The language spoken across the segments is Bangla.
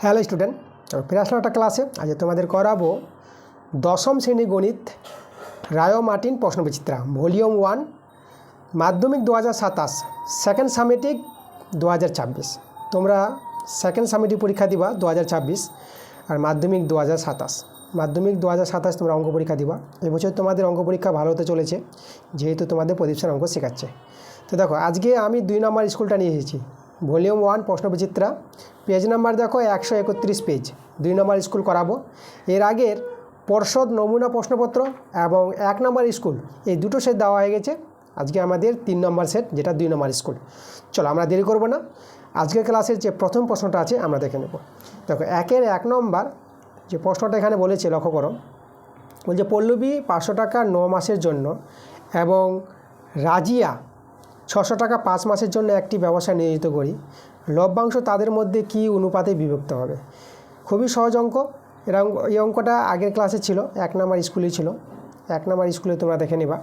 হ্যালো স্টুডেন্ট, ফিরে আসলাম একটা ক্লাসে। আজ তোমাদের করাবো দশম শ্রেণী গণিত রায় মার্টিন প্রশ্নবিচিত্রা ভলিউম 1 মাধ্যমিক 2027 সেকেন্ড সামেটিক 2026। তোমরা সেকেন্ড সামেটিক পরীক্ষা দিবা 2026 আর মাধ্যমিক 2027। মাধ্যমিক 2027 তোমরা অঙ্ক পরীক্ষা দিবা। এবছর তোমাদের অঙ্ক পরীক্ষা ভালো হতে চলেছে, যেহেতু তোমাদের প্রদীপ স্যার অঙ্ক শেখাচ্ছে। তো দেখো, আজকে আমি 2 নম্বর স্কুলটা নিয়ে এসেছি। ভলিউম 1 প্রশ্নবিচিত্রা, পেজ নাম্বার দেখো 131 পেজ, 2 নম্বর স্কুল করাবো। এর আগের পর্ষদ নমুনা প্রশ্নপত্র এবং 1 নম্বর স্কুল এই দুটো সেট দেওয়া হয়ে গেছে। আজকে আমাদের 3 নম্বর সেট, যেটা 2 নম্বর স্কুল। চলো আমরা দেরি করব না, আজকের ক্লাসের যে প্রথম প্রশ্নটা আছে আমরা দেখে নেব। দেখো, 1 নম্বর যে প্রশ্নটা এখানে বলেছে, লক্ষ্য করো। বলছে পল্লবী 500 টাকা 9 মাসের জন্য এবং রাজিয়া 600 টাকা 5 মাসের জন্য একটি ব্যবসা নিয়োজিত করি, লভ্যাংশ তাদের মধ্যে কি অনুপাতে বিভক্ত হবে? খুবই সহজ অঙ্ক। এই অঙ্কটা আগের ক্লাসে ছিল, 1 নম্বর স্কুলেই ছিল। 1 নম্বর স্কুলে তোমরা দেখে নিবা,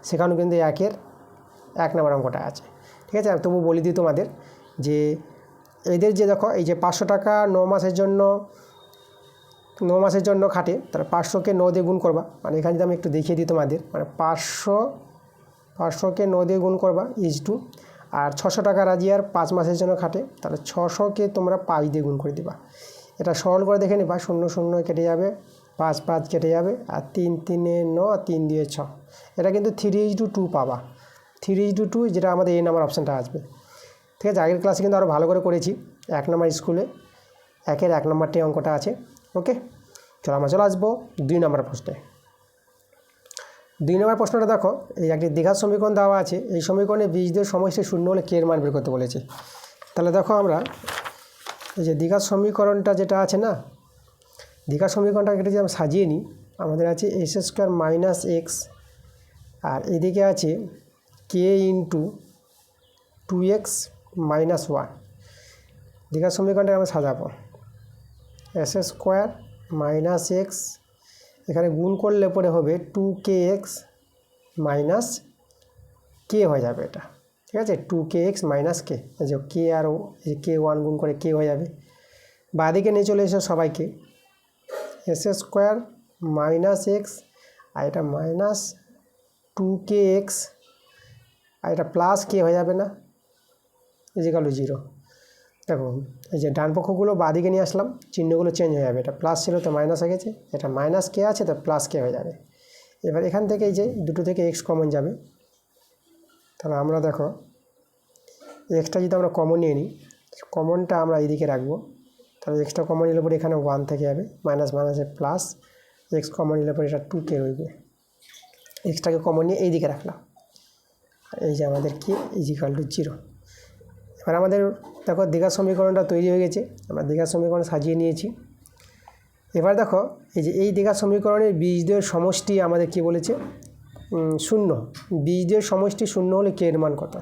সেখানেও কিন্তু 1 নম্বর অঙ্কটা আছে। ঠিক আছে, আমি তবু বলে দিই তোমাদের যে এদের যে দেখো, এই যে 500 টাকা 9 মাসের জন্য খাটে, তাহলে 500কে 9 দিয়ে গুণ করবা। মানে এখানে যদি আমি একটু দেখিয়ে দিই তোমাদের, মানে 500কে 9 দিয়ে গুণ করবা = আর 600 টাকা রাজিয়ার 5 মাসের জন্য খাটে, তাহলে 600কে তোমরা 5 দিয়ে গুণ করে দিবা। এটা সরল করে দেখে নিবা, 0 0 কেটে যাবে, 5 5 কেটে যাবে, আর 3 3 9, 3 2 6। এটা কিন্তু 3:2 পাবা। 3:2 যেটা আমাদের এই নাম্বার অপশানটা আসবে। ঠিক আছে, আগের ক্লাসে কিন্তু আরও ভালো করে করেছি। 1 নম্বর স্কুলে 1 নম্বরটি অঙ্কটা আছে। ওকে, চলো আমরা চলে আসবো 2 নম্বর প্রশ্নে। 2 নম্বর প্রশ্নটা দেখো, এই একটি দ্বিঘাত সমীকরণ দেওয়া আছে। এই সমীকরণে বীজদের সমষ্টি শূন্য হলে কে এর মান বের করতে বলেছে। তাহলে দেখো, আমরা এই যে দ্বিঘাত সমীকরণটা যেটা আছে না, দ্বিঘাত সমীকরণটা যদি আমরা সাজিয়ে নিই, আমাদের আছে s² - x, আর এদিকে আছে k × 2x - 1। দ্বিঘাত সমীকরণটা আমরা সাজাবো s² - x, এখানে গুণ করলে পরে হবে 2kx - k হয়ে যাবে এটা। ঠিক আছে, 2kx - k, এই যে k আর k1 গুণ করে k হয়ে যাবে। বাঁদিকে নিয়ে চলে এসো সবাইকে, s² - x, আর এটা -2kx, আর এটা প্লাস k হয়ে যাবে না, = 0। দেখো, এই যে ডান পক্ষগুলো বাঁদিকে নিয়ে আসলাম, চিহ্নগুলো চেঞ্জ হয়ে যাবে। এটা প্লাস ছিল তো মাইনাস হয়ে গেছে, এটা -k আছে তো +k হয়ে যাবে। এবার এখান থেকে এই যে দুটো থেকে x কমন যাবে, তাহলে আমরা দেখো এক্সটা যদি আমরা কমন নিয়ে নিই, কমনটা আমরা এইদিকে রাখবো। তাহলে এক্সটা কমন নিলে পরে এখানে 1 থেকে যাবে, মাইনাস মাইনাসে প্লাস, এক্স কমন নিলে পরে এটা 2k রইবে। এক্সটাকে কমন নিয়ে এইদিকে রাখলাম, এই যে আমাদের k = 0। এবার আমাদের দেখো দ্বিঘাত সমীকরণটা তৈরি হয়ে গেছে। আমরা দ্বিঘাত সমীকরণ সাজিয়ে নিয়েছি। এবার দেখো, এই যে এই দ্বিঘাত সমীকরণের বীজদ্বয়ের সমষ্টি আমাদের কি বলেছে, 0। বীজদ্বয়ের সমষ্টি 0 হলে কে এর মান কত?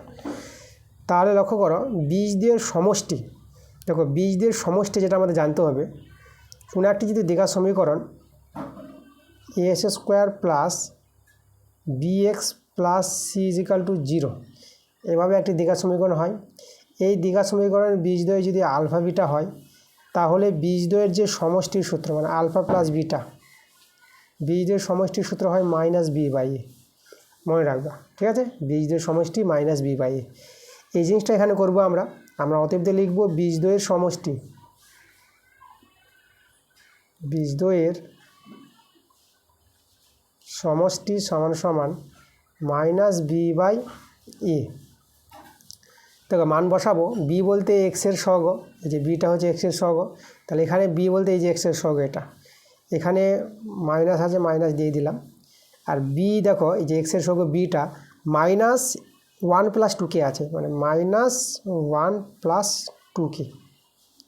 তাহলে লক্ষ্য করো, বীজদ্বয়ের সমষ্টি, দেখো বীজদ্বয়ের সমষ্টি যেটা আমাদের জানতে হবে, কোনো একটি যদি দ্বিঘাত সমীকরণ a² + bx + c = 0, এভাবে একটি দ্বিঘাত সমীকরণ হয়। এই দ্বিঘাত সমীকরণের বীজদ্বয় যদি আলফা বিটা হয়, তাহলে বীজদ্বয়ের যে সমষ্টির সূত্র, মানে আলফা প্লাস বিটা, বীজদ্বয়ের সমষ্টির সূত্র হয় -b/a। মনে রাখবা, ঠিক আছে, বীজদ্বয়ের সমষ্টি -b/a। এই জিনিসটা এখানে করব আমরা অতএব লিখব বীজদ্বয়ের সমষ্টি, বীজদ্বয়ের সমষ্টি সমান -b/a। দেখো মান বসাবো, b বলতে x এর সহগ, এই যে bটা হচ্ছে x এর সহগ, তাহলে এখানে b বলতে এই যে x এর সহগ, এটা এখানে মাইনাস আছে, মাইনাস দিয়ে দিলাম। আর b দেখো, এই যে x এর সহগ bটা -1 + 2k আছে, মানে -1 + 2k।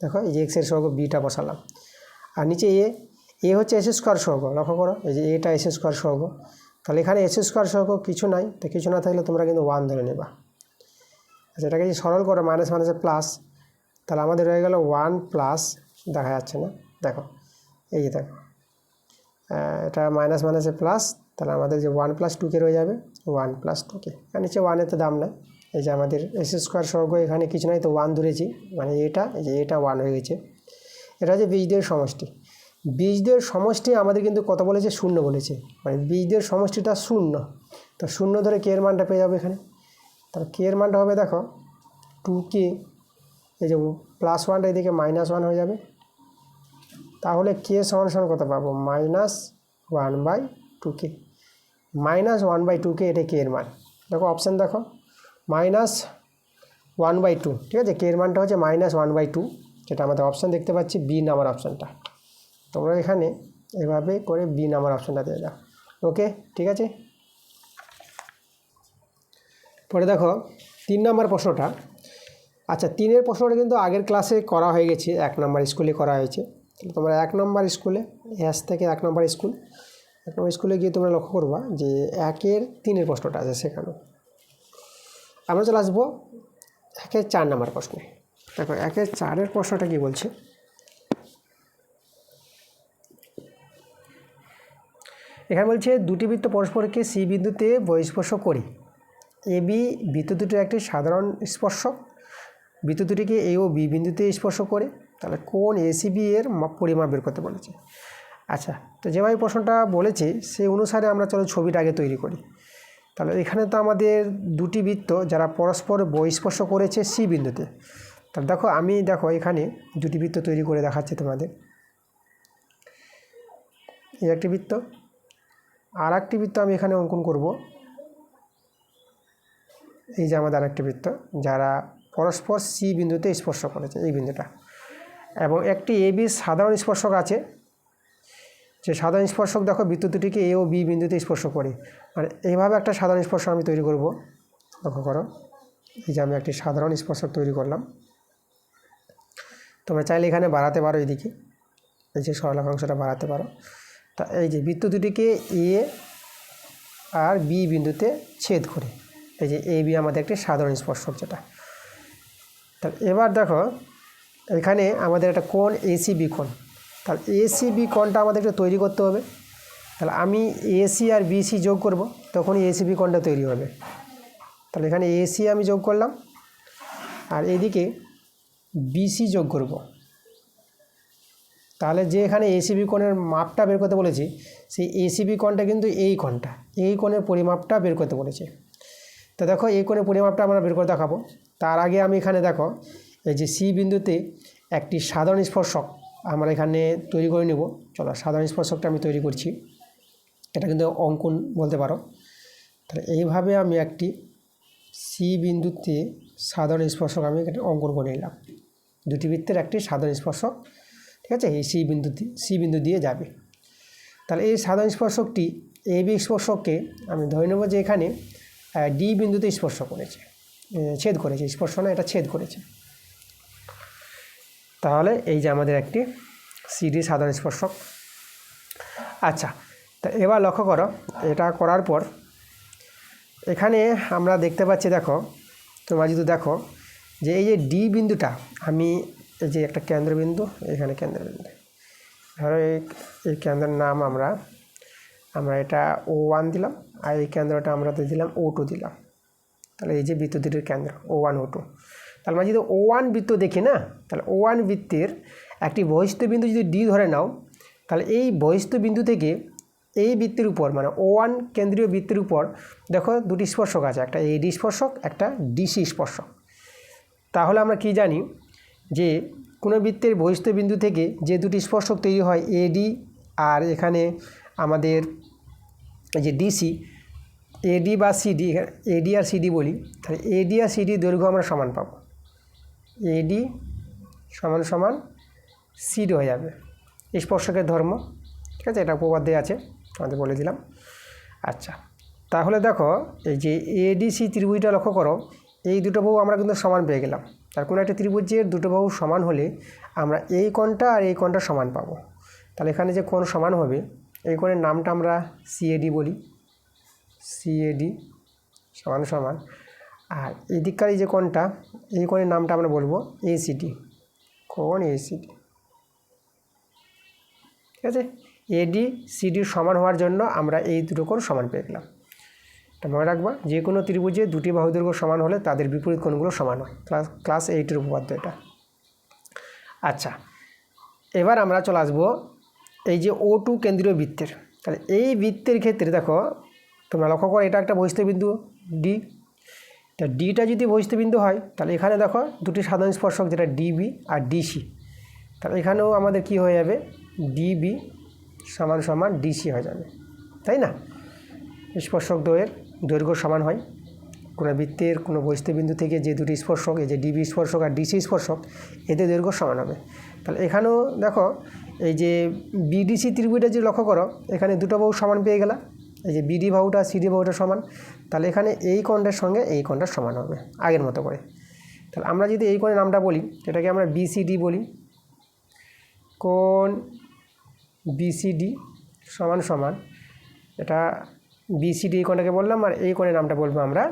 দেখো, এই যে x এর সহগ bটা বসালাম। আর নিচে a হচ্ছে s² সহগ, লক্ষ্য করো, এই যে এটা s² সহগ। তাহলে এখানে s² সহগ কিছু নাই, তো কিছু না থাকলে তোমরা কিন্তু 1 ধরে নেবা। আচ্ছা, এটাকে যদি সরল করো, মাইনাস মাইনাসে প্লাস, তাহলে আমাদের রয়ে গেল 1 + দেখা যাচ্ছে না, দেখো এই যে দেখো, এটা মাইনাস মাইনাসে প্লাস, তাহলে আমাদের যে 1 + 2k রয়ে যাবে, 1 + 2k। আর নিচে 1-এর তো দাম নাই, এই যে আমাদের s² সহগ এখানে কিছু নাই, তো 1 ধরেছি, মানে এটা, এই যে এটা 1 হয়ে গেছে। এটা হচ্ছে বীজদ্বয়ের সমষ্টি। বীজদ্বয়ের সমষ্টি আমাদের কিন্তু কত বলেছে, শূন্য বলেছে, মানে বীজদ্বয়ের সমষ্টিটা শূন্য। তো শূন্য ধরে কে এর মানটা পেয়ে যাবে এখানে। তাহলে কে এর মানটা হবে দেখো 2k, এই যে +1টা এদিকে -1 হয়ে যাবে। তাহলে কে সমান সমান কত পাবো, -1/2k। -1/2k এটা কে এর মান। দেখো অপশান দেখো -1/2, ঠিক আছে। কে এর মানটা হচ্ছে -1/2, যেটা আমাদের অপশান দেখতে পাচ্ছি বি নাম্বার অপশানটা। তোমরা এখানে এভাবে করে বি নাম্বার অপশানটা দিয়ে দাও। ওকে, ঠিক আছে। পরে দেখো 3 নম্বর প্রশ্নটা। আচ্ছা, 3-এর প্রশ্নটা কিন্তু আগের ক্লাসে করা হয়ে গেছে, 1 নম্বর স্কুলে করা হয়েছে। তাহলে তোমরা 1 নম্বর স্কুলে, এস থেকে 1 নম্বর স্কুলে গিয়ে তোমরা লক্ষ্য করবা যে 1-এর 3-এর প্রশ্নটা আছে সেখানে। আমরা চলে আসবো 1-এর 4 নম্বর প্রশ্নে। দেখো 1-এর 4-এর প্রশ্নটা কি বলছে, এখানে বলছে দুটি বৃত্ত পরস্পরকে সি বিন্দুতে বহিঃস্পর্শ করে এ বি বৃত্ত দুটির একটি সাধারণ স্পর্শক বৃত্ত দুটিকে এ ও বি বিন্দুতে স্পর্শ করে, তাহলে কোণ এসিবি এর পরিমাপ বের করতে বলেছে। আচ্ছা, তো যেভাবে প্রশ্নটা বলেছে সেই অনুসারে আমরা চলো ছবিটা আগে তৈরি করি। তাহলে এখানে তো আমাদের দুটি বৃত্ত যারা পরস্পর বহিঃস্পর্শ করেছে সি বিন্দুতে। তাহলে দেখো আমি এখানে দুটি বৃত্ত তৈরি করে দেখাচ্ছি তোমাদের। এই একটি বৃত্ত, আর একটি বৃত্ত আমি এখানে অঙ্কন করব। এই যে আমাদের আরেকটি বৃত্ত যারা পরস্পর সি বিন্দুতে স্পর্শ করেছে, এই বিন্দুটা, এবং একটি এ বি সাধারণ স্পর্শক আছে। যে সাধারণ স্পর্শক দেখো বৃত্ত দুটিকে এ ও বি বিন্দুতে স্পর্শ করে, মানে এইভাবে একটা সাধারণ স্পর্শক আমি তৈরি করব। লক্ষ্য করো, এই যে আমি একটি সাধারণ স্পর্শক তৈরি করলাম। তোমরা চাইলে এখানে বাড়াতে পারো, এদিকে এই যে সরলরেখাংশটা বাড়াতে পারো। তা এই যে বৃত্ত দুটিকে এ আর বি বিন্দুতে ছেদ করে, এই যে এ বি আমাদের একটি সাধারণ স্পর্শক যেটা। তাহলে এবার দেখো এখানে আমাদের একটা কোণ এসিবি কোণ, তাহলে এসিবি কোণটা আমাদেরকে তৈরি করতে হবে। তাহলে আমি এসি আর বিসি যোগ করব, তখনই এসিবি কোণটা তৈরি হবে। তাহলে এখানে এসি আমি যোগ করলাম, আর এদিকে বিসি যোগ করব। তাহলে যে এখানে এসিবি কোণের মাপটা বের করতে বলেছি, সেই এসিবি কোণটা কিন্তু এই কোণটা, এই কোণের পরিমাপটা বের করতে বলেছে। তো দেখো এই কোণের পরিমাপটা আমরা বের করে দেখাবো। তার আগে আমি এখানে দেখো এই যে সি বিন্দুতে একটি সাধারণ স্পর্শক আমরা এখানে তৈরি করে নেব। চলো সাধারণ স্পর্শকটা আমি তৈরি করছি, এটা কিন্তু অঙ্কন বলতে পারো। তাহলে এইভাবে আমি একটি সি বিন্দুতে সাধারণ স্পর্শক আমি অঙ্কন করে নিলাম। দুটি বৃত্তের একটি সাধারণ স্পর্শক, ঠিক আছে, এই সি বিন্দু দিয়ে যাবে। তাহলে এই সাধারণ স্পর্শকটি এ বি স্পর্শককে আমি ধরে নেব যে এখানে ডি বিন্দুতে স্পর্শ করেছে, ছেদ করেছে, স্পর্শ না, এটা ছেদ করেছে। তাহলে এই যে আমাদের একটি সিডি সাধারণ স্পর্শক। আচ্ছা, তা এবার লক্ষ্য করো, এটা করার পর এখানে আমরা দেখতে পাচ্ছি, দেখো তোমরা যদি দেখো যে এই যে ডি বিন্দুটা আমি এই যে একটা কেন্দ্রবিন্দু, এখানে কেন্দ্রবিন্দু, ধরো এই কেন্দ্রের নাম আমরা এটা O1 দিলাম, আর এই কেন্দ্রটা আমরা দিলাম O2 দিলাম। তাহলে এই যে বৃত্ত দুটির কেন্দ্র O1 O2। তাহলে আমরা যদি O1 বৃত্ত দেখি না, তাহলে O1 বৃত্তের একটি বহিস্থ বিন্দু যদি ডি ধরে নাও, তাহলে এই বহিস্থ বিন্দু থেকে এই বৃত্তের উপর, মানে O1 কেন্দ্রীয় বৃত্তের উপর দেখো দুটি স্পর্শক আছে, একটা এডি স্পর্শক, একটা ডিসি স্পর্শক। তাহলে আমরা কি জানি যে কোনো বৃত্তের বহিস্থ বিন্দু থেকে যে দুটি স্পর্শক তৈরি হয় এডি আর এখানে আমাদের এই যে ডিসি, এডি বা সিডি, এডি আর সিডি বলি, তাহলে এডি আর সিডি দৈর্ঘ্য আমরা সমান পাবো। এডি সমান সমান সিডি হয়ে যাবে স্পর্শকের ধর্ম, ঠিক আছে, এটা উপপাদ্যে আছে, আমাদের বলে দিলাম। আচ্ছা, তাহলে দেখো এই যে এডিসি ত্রিভুজটা লক্ষ্য করো, এই দুটো বাহু আমরা কিন্তু সমান পেয়ে গেলাম। তার কোনো একটা ত্রিভুজের দুটো বাহু সমান হলে আমরা এই কোণটা আর এই কোণটা সমান পাবো। তাহলে এখানে যে কোণ সমান হবে, এই কোণের নামটা আমরা সিএডি বলি, সিএডি সমান সমান, আর এই দিককার এই যে কোণটা, এই কোণের নামটা আমরা বলবো এসিডি, কোণ এসিডি, ঠিক আছে। এডি সিডির সমান হওয়ার জন্য আমরা এই দুটো কোণ সমান পেয়ে গেলাম। এটা মনে রাখবা, যে কোনো ত্রিভুজে দুটি বাহু দৈর্ঘ্য সমান হলে তাদের বিপরীত কোণগুলো সমান হয়। ক্লাস 8-এর উপপাদ্য এটা। আচ্ছা, এবার আমরা চলে আসবো এই যে O2 কেন্দ্রীয় বৃত্তের। তাহলে এই বৃত্তের ক্ষেত্রে দেখো তোমরা লক্ষ্য করো, এটা একটা বহিস্থ বিন্দু ডি। তা ডিটা যদি বহিস্থ বিন্দু হয় তাহলে এখানে দেখো দুটি সাধারণ স্পর্শক, যেটা ডিবি আর ডিসি। তাহলে এখানেও আমাদের কি হয়ে যাবে, ডিবি সমান সমান ডিসি হয়ে যাবে, তাই না? স্পর্শক দ্বয়ের দৈর্ঘ্য সমান হয়। কোনো বৃত্তের কোনো বহিস্থ বিন্দু থেকে যে দুটি স্পর্শক, এই যে ডিবি স্পর্শক আর ডিসি স্পর্শক, এদের দৈর্ঘ্য সমান হবে। তাহলে এখানেও দেখো এই যে বিডিসি ত্রিভুজটা যে লক্ষ্য করো, এখানে দুটো বাহু সমান পেয়ে গেলা। এই যে বিডি বাহুটা সিডি বাহুটা সমান, তাহলে এখানে এই কোণটার সঙ্গে এই কোণটা সমান হবে আগের মতো করে। তাহলে আমরা যদি এই কোণের নামটা বলি, এটাকে আমরা বিসিডি বলি। কোণ বিসিডি সমান সমান, এটা বিসিডি এই কোণটাকে বললাম, আর এই কোণের নামটা বলবো আমরা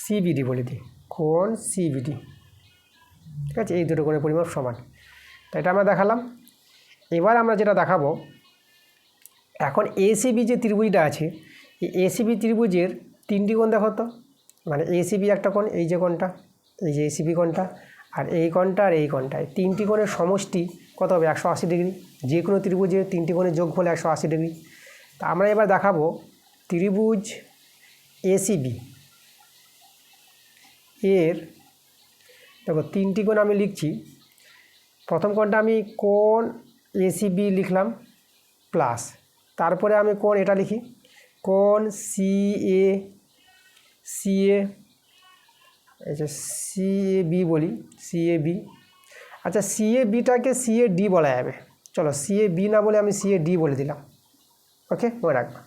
সিবিডি বলে দিই, কোণ সিবিডি। ঠিক আছে, এই দুটো কোণের পরিমাপ সমান। তো এটা আমরা দেখালাম। এবার আমরা যেটা দেখাবো, এখন এসিবি যে ত্রিভুজটা আছে, এই এসিবি ত্রিভুজের তিনটি কোণ দেখো তো। মানে এসিবি একটা কোণ, এই যে কোণটা, এই যে এসিবি কোণটা, আর এই কোণটা আর এই কোণটা, এই তিনটি কোণের সমষ্টি কত হবে, 180 ডিগ্রি। যে কোনো ত্রিভুজের তিনটি কোণের যোগফল 180 ডিগ্রি। তা আমরা এবার দেখাবো ত্রিভুজ এসিবি এর, দেখো তিনটি কোণ আমি লিখছি। প্রথম কোণটা আমি কোণ এসিবি লিখলাম প্লাস, তারপরে আমি কোণ এটা লিখি, কোণ সিএ, এই যে সিএবি বলি, সিএবি। আচ্ছা, সিএবিটাকে সিএডি বলা যাবে, চলো সিএবি না বলে আমি সিএডি বলে দিলাম। ওকে, মনে রাখবো।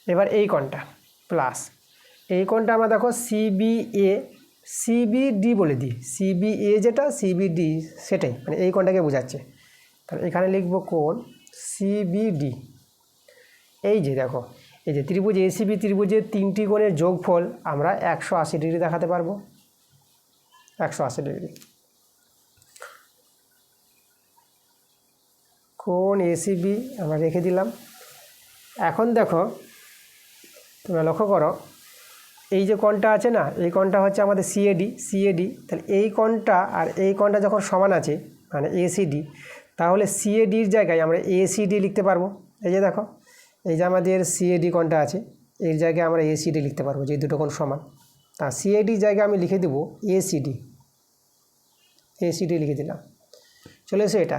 এবার এই কোণটা প্লাস, এই কোণটা আমরা দেখো সিবিএ, সিবিডি বলে দিই। সিবিএ যেটা, সিবিডি সেটাই, মানে এই কোণটাকে বোঝাচ্ছে। তাহলে এখানে লিখবো কোণ সিবিডি। এই যে দেখো, এই যে ত্রিভুজ এসিবি ত্রিভুজের তিনটি কোণের যোগফল আমরা 180 ডিগ্রি দেখাতে পারবো, 180 ডিগ্রি। কোণ এসিবি আমরা রেখে দিলাম। এখন দেখো তোমরা লক্ষ্য করো, এই যে কোণটা আছে না, এই কোণটা হচ্ছে আমাদের সিএডি। তাহলে এই কোণটা আর এই কোণটা যখন সমান আছে, মানে এসিডি, তাহলে সিএডির জায়গায় আমরা এসিডি লিখতে পারবো। এই যে দেখো, এই যে আমাদের সিএডি কোণটা আছে, এর জায়গায় আমরা এসিডি লিখতে পারবো, যে দুটো কোণ সমান। তা সিএডির জায়গায় আমি লিখে দেবো এসিডি, এসিডি লিখে দিলাম। চলে এসো এটা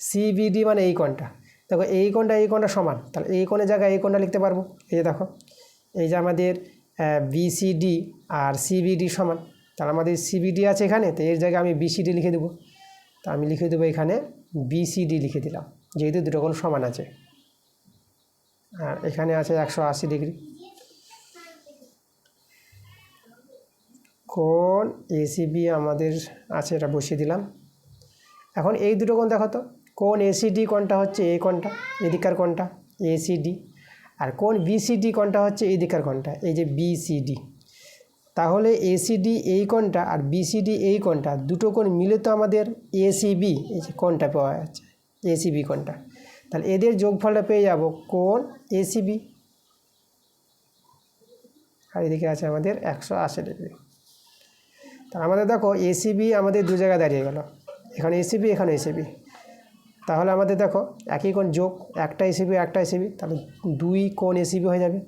সিবিডি মানে এই কোণটা। দেখো এই কোণটা সমান, তাহলে এই কোণের জায়গায় এই কোণটা লিখতে পারবো। এই যে দেখো, এই যে আমাদের বিসিডি আর সিবিডি সমান, তাহলে আমাদের সিবিডি আছে এখানে, তো এর জায়গায় আমি বিসিডি লিখে দেবো। তা আমি লিখে দেবো এখানে বিসিডি লিখে দিলাম, যেহেতু দুটো কোণ সমান আছে। আর এখানে আছে 180 ডিগ্রি। কোণ এসিবি আমাদের আছে, এটা বসিয়ে দিলাম। এখন এই দুটো কোণ দেখো তো, কোণ এসিডি কোণটা হচ্ছে এই কোণটা, এদিকার কোণটা এসিডি, আর কোণ বিসিডি কোণটা হচ্ছে এই দিকের কোণটা, এই যে বিসিডি। তাহলে এসিডি এই কোণটা আর বিসিডি এই কোণটা, দুটো কোণ মিলে তো আমাদের এসিবি, এই যে কোণটা পাওয়া যাচ্ছে, এসিবি কোণটা। তাহলে এদের যোগফলটা পেয়ে যাব কোণ এসিবি, আর এদিকে আছে আমাদের 180 ডিগ্রি। তা আমাদের দেখো এসিবি আমাদের দু জায়গায় দাঁড়িয়ে গেল, এখানে এসিবি, এখানে এসিবি। তাহলে আমাদের দেখো একই কোণ যোগ, একটা এসিবি একটা এসিবি, তাহলে দুই কোণ এসিবি হয়ে যাবে।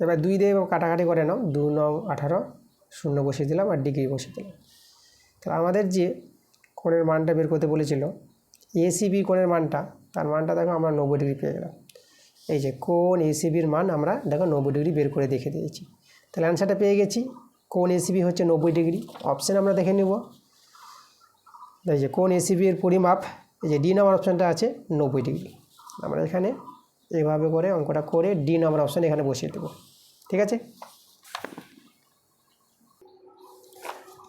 এবার 2 দিয়ে কাটাকাটি করে নাও, 2 9 18, 0 বসিয়ে দিলাম আর ডিগ্রি বসিয়ে দিলাম। তাহলে আমাদের যে কোণের মানটা বের করতে বলেছিল, এসিবি কোণের মানটা, তার মানটা দেখো আমরা 90 ডিগ্রি পেয়ে গেলাম। এই যে কোণ এসিবির মান আমরা দেখো 90 ডিগ্রি বের করে দেখে দিয়েছি। তাহলে অ্যান্সারটা পেয়ে গেছি, কোণ এসিবি হচ্ছে 90 ডিগ্রি। অপশান আমরা দেখে নেব, এই যে কোণ এসিবি এর পরিমাপ, এই যে ডি নাম্বার অপশানটা আছে 90 ডিগ্রি। আমরা এখানে এইভাবে করে অঙ্কটা করে ডি নাম্বার অপশান এখানে বসিয়ে দেবো। ঠিক আছে,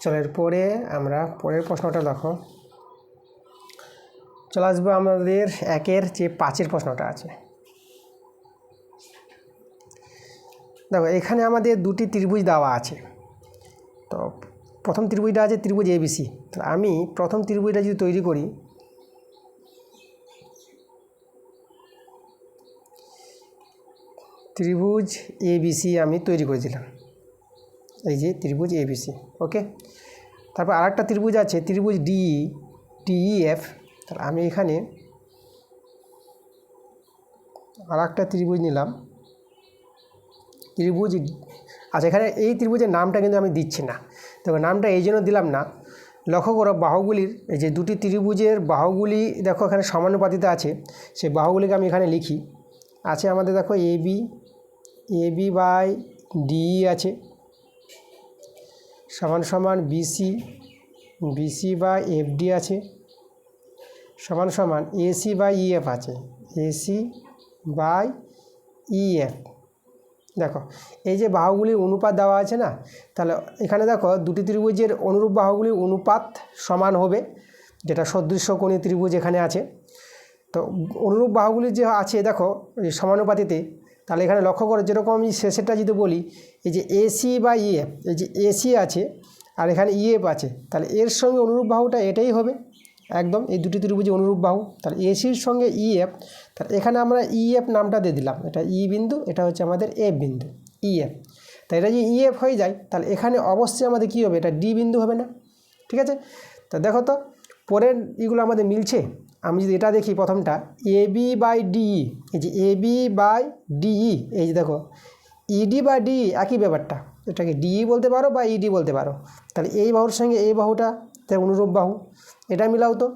চলো এরপরে আমরা পরের প্রশ্নটা দেখো, চলে আসবো আমাদের 1-এর যে 5-এর প্রশ্নটা আছে। দেখো এখানে আমাদের দুটি ত্রিভুজ দেওয়া আছে। তো প্রথম ত্রিভুজটা আছে ত্রিভুজ এবিসি। তো আমি প্রথম ত্রিভুজটা যদি তৈরি করি, ত্রিভুজ এবিসি আমি তৈরি করে দিলাম। এই যে ত্রিভুজ এবিসি। ওকে, তারপর আরেকটা ত্রিভুজ আছে ত্রিভুজ ডিইএফ। তাহলে আমি এখানে আরেকটা ত্রিভুজ নিলাম ত্রিভুজ। আচ্ছা, এখানে এই ত্রিভুজের নামটা কিন্তু আমি দিচ্ছি না। দেখো নামটা এই জন্য দিলাম না, লক্ষ্য করো বাহুগুলির এই যে দুটি ত্রিভুজের বাহুগুলি দেখো এখানে সমানুপাতিত আছে। সেই বাহুগুলিকে আমি এখানে লিখি। আছে আমাদের দেখো এবি বাই ডিই আছে সমান সমান বিসি বাই এফডি আছে সমান সমান এসি বাই ইএফ আছে এসি বাই ইএফ। দেখো এই যে বাহুগুলির অনুপাত দেওয়া আছে না, তাহলে এখানে দেখো দুটি ত্রিভুজের অনুরূপ বাহুগুলির অনুপাত সমান হবে, যেটা সদৃশ্যকোণী ত্রিভুজ এখানে আছে। তো অনুরূপ বাহুগুলি যে আছে দেখো সমানুপাতিতে, তাহলে এখানে লক্ষ্য করো যেরকম আমি শেষেরটা যদি বলি এই যে এসি বা ইএফ, এই যে এসি আছে আর এখানে ইএফ আছে, তাহলে এর সঙ্গে অনুরূপ বাহুটা এটাই হবে একদম, এই দুটি ত্রিভুজে অনুরূপ বাহু। তাহলে এসির সঙ্গে ইএফ, তাহলে এখানে আমরা ইএফ নামটা দিয়ে দিলাম, এটা ই বিন্দু, এটা হচ্ছে আমাদের এফ বিন্দু ইএফ। তাই এটা যদি ইএফ হয়ে যায় তাহলে এখানে অবশ্যই আমাদের কী হবে, এটা ডি বিন্দু হবে না? ঠিক আছে, তো দেখো তো পরের এগুলো আমাদের মিলছে। আমি যদি এটা দেখি প্রথমটা এবি বাই ডিই, এই যে এবি বাই ডিই, এই যে দেখো ইডি বা ডিই একই ব্যাপারটা, এটাকে ডিই বলতে পারো বা ইডি বলতে পারো। তাহলে এই বাহুর সঙ্গে এই বাহুটা অনুরূপ বাহু, এটা মিলাও তো।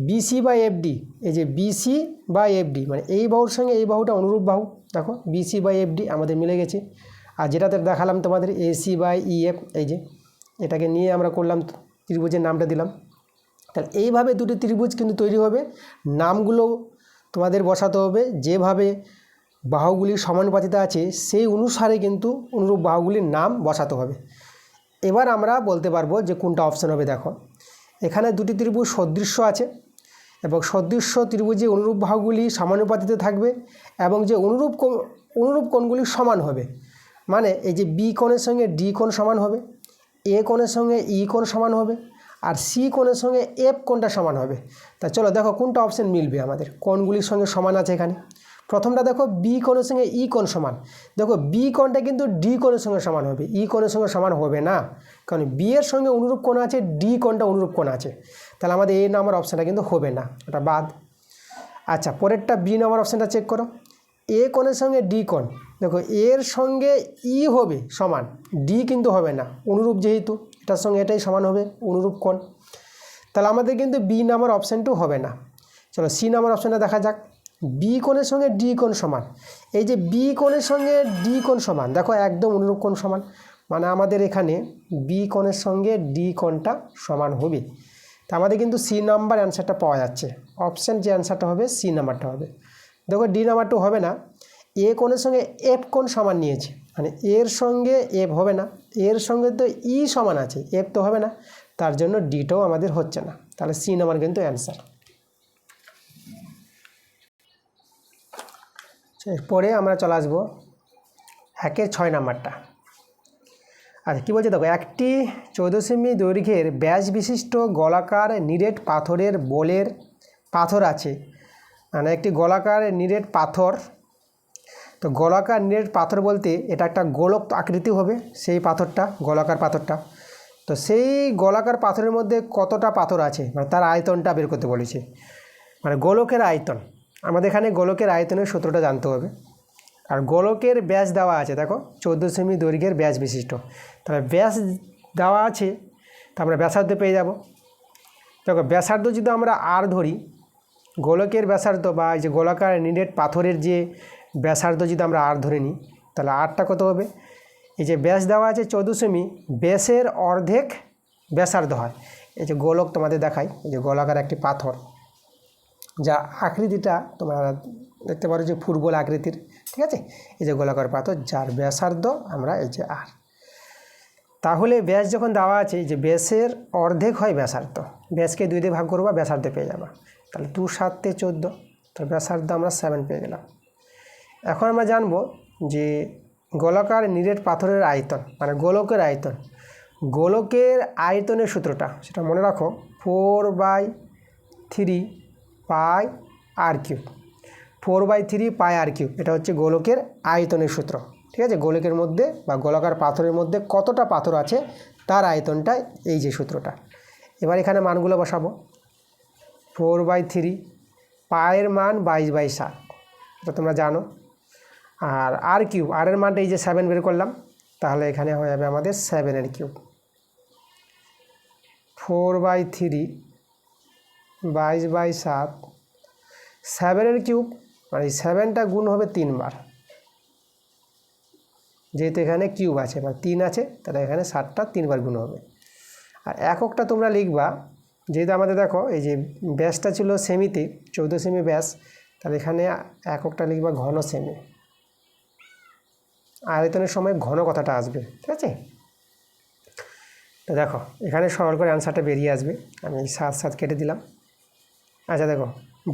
বিসি বা এফডি, এই যে বিসি বা এফডি মানে এই বাহুর সঙ্গে এই বাহুটা অনুরূপ বাহু, দেখো বিসি বাই এফডি আমাদের মিলে গেছে। আর যেটাতে দেখালাম তোমাদের এসি বাই ইএফ, এই যে এটাকে নিয়ে আমরা করলাম ত্রিভুজের নামটা দিলাম। তাহলে এইভাবে দুটি ত্রিভুজ কিন্তু তৈরি হবে, নামগুলো তোমাদের বসাতে হবে যেভাবে বাহুগুলি সমানুপাতিত আছে সেই অনুসারে কিন্তু অনুরূপ বাহুগুলির নাম বসাতে হবে। এবার আমরা বলতে পারবো যে কোনটা অপশান হবে। দেখো এখানে দুটি ত্রিভুজ সদৃশ্য আছে এবং সদৃশ্য ত্রিভুজে অনুরূপ বাহুগুলি সমানুপাতিত থাকবে এবং যে অনুরূপ কোণগুলি সমান হবে, মানে এই যে বি কোণের সঙ্গে ডি কোণ সমান হবে, এ কোণের সঙ্গে ই কোণ সমান হবে আর সি কোণের সঙ্গে এফ কোণটা সমান হবে। তা চলো দেখো কোনটা অপশান মিলবে আমাদের, কোণগুলির সঙ্গে সমান আছে এখানে। প্রথমটা দেখো বি কোণের সঙ্গে ই কোণ সমান, দেখো বি কোণটা কিন্তু ডি কোণের সঙ্গে সমান হবে, ই কোণের সঙ্গে সমান হবে না, কারণ বি এর সঙ্গে অনুরূপ কোণ আছে, ডি কোণটা অনুরূপ কোণ আছে, তাহলে আমাদের এই নাম্বার অপশানটা কিন্তু হবে না, ওটা বাদ। আচ্ছা পরেরটা বি নাম্বার অপশানটা চেক করো, এ কোণের সঙ্গে ডি কোণ, দেখো এর সঙ্গে ই হবে সমান, ডি কিন্তু হবে না, অনুরূপ যেহেতু এটার সঙ্গে এটাই সমান হবে অনুরূপ কোণ, তাহলে আমাদের কিন্তু বি নাম্বার অপশানটাও হবে না। চলো সি নাম্বার অপশানটা দেখা যাক। বি কোণের সঙ্গে ডি কোণ সমান, এই যে বি কোণের সঙ্গে ডি কোণ সমান, দেখো একদম অনুরূপ কোণ সমান, মানে আমাদের এখানে বি কোণের সঙ্গে ডি কোণটা সমান হবে। তা আমাদের কিন্তু সি নাম্বার অ্যান্সারটা পাওয়া যাচ্ছে, অপশান যে অ্যান্সারটা হবে সি নাম্বারটা হবে। দেখো ডি নাম্বারটাও হবে না, এ কোণের সঙ্গে এফ কোণ সমান নিয়েছে, মানে এর সঙ্গে এফ হবে না, এর সঙ্গে তো ই সমান আছে, এফ তো হবে না, তার জন্য ডিটাও আমাদের হচ্ছে না, তাহলে সি নাম্বার কিন্তু অ্যান্সার। এরপরে আমরা চলে আসবো 1-6 নাম্বারটা। আচ্ছা কী বলছে দেখো, একটি 14 সেমি দৈর্ঘ্যের ব্যাস বিশিষ্ট গোলাকার নিরেট পাথরের বোলের পাথর আছে, মানে একটি গোলাকার নিরেট পাথর। তো গোলাকার নিরেট পাথর বলতে এটা একটা গোলক আকৃতি হবে সেই পাথরটা, গোলাকার পাথরটা। তো সেই গোলাকার পাথরের মধ্যে কতটা পাথর আছে, মানে তার আয়তনটা বের করতে বলেছে, মানে গোলকের আয়তন। আমাদের এখানে গোলকের আয়তনের সূত্রটা জানতে হবে। আর গোলকের ব্যাস দেওয়া আছে, দেখো 14 সেমি দৈর্ঘ্যের ব্যাস বিশিষ্ট, তাহলে ব্যাস দেওয়া আছে, তারপরে ব্যাসার্ধ পেয়ে যাব। দেখো ব্যাসার্ধ যদি আমরা আর ধরি, গোলকের ব্যাসার্ধ বা এই যে গোলাকার নিরেট পাথরের যে ব্যাসার্ধ যদি আমরা আর ধরে নিই, তাহলে আরটা কত হবে, এই যে ব্যাস দেওয়া আছে 14 সেমি, ব্যাসের অর্ধেক ব্যাসার্ধ হয়। এই যে গোলক তোমাদের দেখাই, এই যে গোলাকার একটি পাথর, যা আকৃতিটা তোমরা দেখতে পারো যে ফুটবল আকৃতির, ঠিক আছে, এই যে গোলাকার পাথর যার ব্যাসার্ধ আমরা এই যে আর, তাহলে ব্যাস যখন দেওয়া আছে যে ব্যাসের অর্ধেক হয় ব্যাসার্ধ, ব্যাসকে 2 দিয়ে ভাগ করবা ব্যাসার্ধ পেয়ে যাবা, তাহলে 2 7 14, তো ব্যাসার্ধ আমরা 7 পেয়ে গেলাম। এখন আমরা জানবো যে গোলাকার নিরেট পাথরের আয়তন, মানে গোলকের আয়তন। গোলকের আয়তনের সূত্রটা সেটা মনে রাখো, 4/3 পাই আর কিউব, 4/3 পাই আর কিউব, এটা হচ্ছে গোলকের আয়তনের সূত্র, ঠিক আছে, গোলকের মধ্যে বা গোলাকার পাথরের মধ্যে কতটা পাথর আছে তার আয়তনটা, এই যে সূত্রটা। এবার এখানে মানগুলো বসাবো। 4/3, পায়ের মান 22/7, এটা তোমরা জানো। আর আর কিউব, আর এর মানটা এই যে 7 বের করলাম, তাহলে এখানে হয়ে যাবে আমাদের 7 কিউব। 4/3 22/7, 7 কিউব, মানে এই 7টা গুণ হবে 3 বার, যেহেতু এখানে কিউব আছে বা 3 আছে, তাহলে এখানে 7টা 3 বার গুণ হবে। আর এককটা তোমরা লিখবা, যেহেতু আমাদের দেখো এই যে ব্যাসটা ছিল সেমিতে, 14 সেমি ব্যাস, তাহলে এখানে এককটা লিখবা ঘন সেমি। আয়তনের সময় ঘন কথাটা আসবে, ঠিক আছে। তো দেখো এখানে সরল করে অ্যান্সারটা বেরিয়ে আসবে। আমি 7 কেটে দিলাম। আচ্ছা দেখো,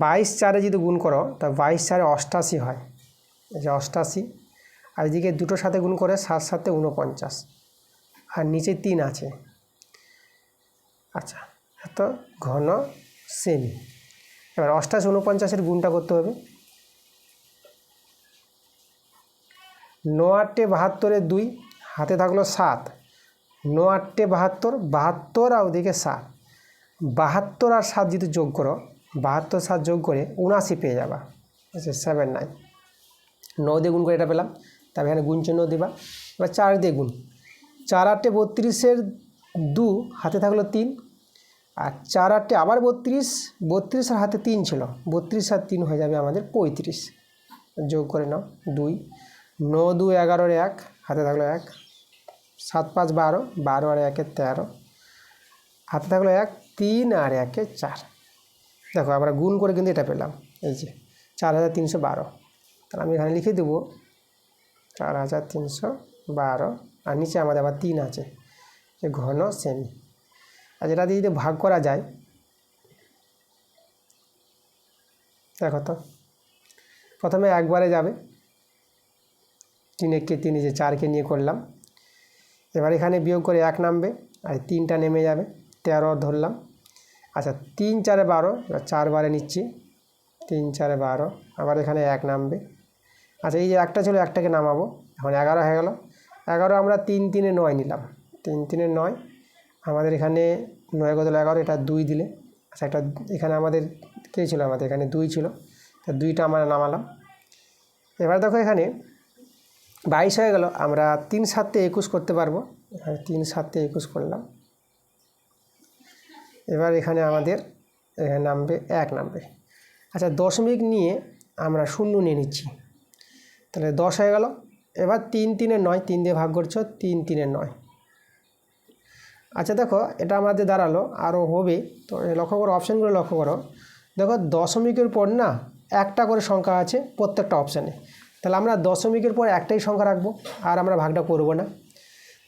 22/4 যদি গুণ করো তা 22/4 88 হয়, এই যে 88, আর এদিকে দুটোর সাথে গুণ করে 7 × 7 = 49, আর নিচে 3 আছে। আচ্ছা, এত ঘন সেমি। এবার 88 49-এর গুণটা করতে হবে। 9 × 8 = 72, হাতে থাকলো 7, 9 × 8 = 72, 72 আর ওদিকে 7, 72 আর 7 যদি যোগ করো, 72 7 যোগ করে 79 পেয়ে যাবা। আচ্ছা 79, 9 দিয়ে গুণ করে এটা পেলাম, তবে এখানে গুণ চিহ্ন দিবা। এবার 4 দিয়ে গুণ, 4 × 8 = 32-এর 2, হাতে থাকলো 3, আর 4 × 8 আবার 32, 32 আর হাতে 3 ছিল, 32 আর 3 হয়ে যাবে আমাদের 35, যোগ করে নাও 2, 9 × 2 = 11-এর 1, হাতে থাকলো 1, 7 × 5 = 12, 12 আর 1 = 13, হাতে থাকলো 1, 3 আর 1 = 4। দেখো আমরা গুণ করে কিন্তু এটা পেলাম, এই যে 4312। তাহলে আমি এখানে লিখে দেবো 4312, আর নিচে আমাদের আবার 3 আছে, যে ঘন সেমি। আর যেটা দিয়ে যদি ভাগ করা যায়, দেখো তো প্রথমে একবারে যাবে, 3 × 3, যে 4কে নিয়ে করলাম। এবার এখানে বিয়োগ করে 1 নামবে, আর 3টা নেমে যাবে, 13 ধরলাম। আচ্ছা 3 × 4 = 12, এবার 4 বারে নিচ্ছি, 3 × 4 = 12, আবার এখানে 1 নামবে। আচ্ছা এই যে একটা ছিল, একটাকে নামাবো, এখন 11 হয়ে গেল। 11 আমরা 3 × 3 = 9 নিলাম, 3 × 3 = 9, আমাদের এখানে 9 × 11, এটা 2 দিলে। আচ্ছা একটা এখানে আমাদের কে ছিল, আমাদের এখানে 2 ছিল, তা 2টা আমরা নামালাম। এবার দেখো এখানে 22 হয়ে গেল, আমরা 3 × 7 = 21 করতে পারবো, এখানে 3 × 7 = 21 করলাম। এবার এখানে আমাদের এখানে নামবে 1 নামবে। আচ্ছা দশমিক নিয়ে আমরা 0 নিয়ে নিচ্ছি, তাহলে 10 হয়ে গেল। এবার 3 × 3 = 9, 3 দিয়ে ভাগ করছো, 3 × 3 = 9। আচ্ছা দেখো এটা আমাদের দাঁড়ালো, আরও হবে। তো লক্ষ্য করো, অপশানগুলো লক্ষ্য করো, দেখো দশমিকের পর না একটা করে সংখ্যা আছে প্রত্যেকটা অপশানে, তাহলে আমরা দশমিকের পর একটাই সংখ্যা রাখবো, আর আমরা ভাগটা করব না।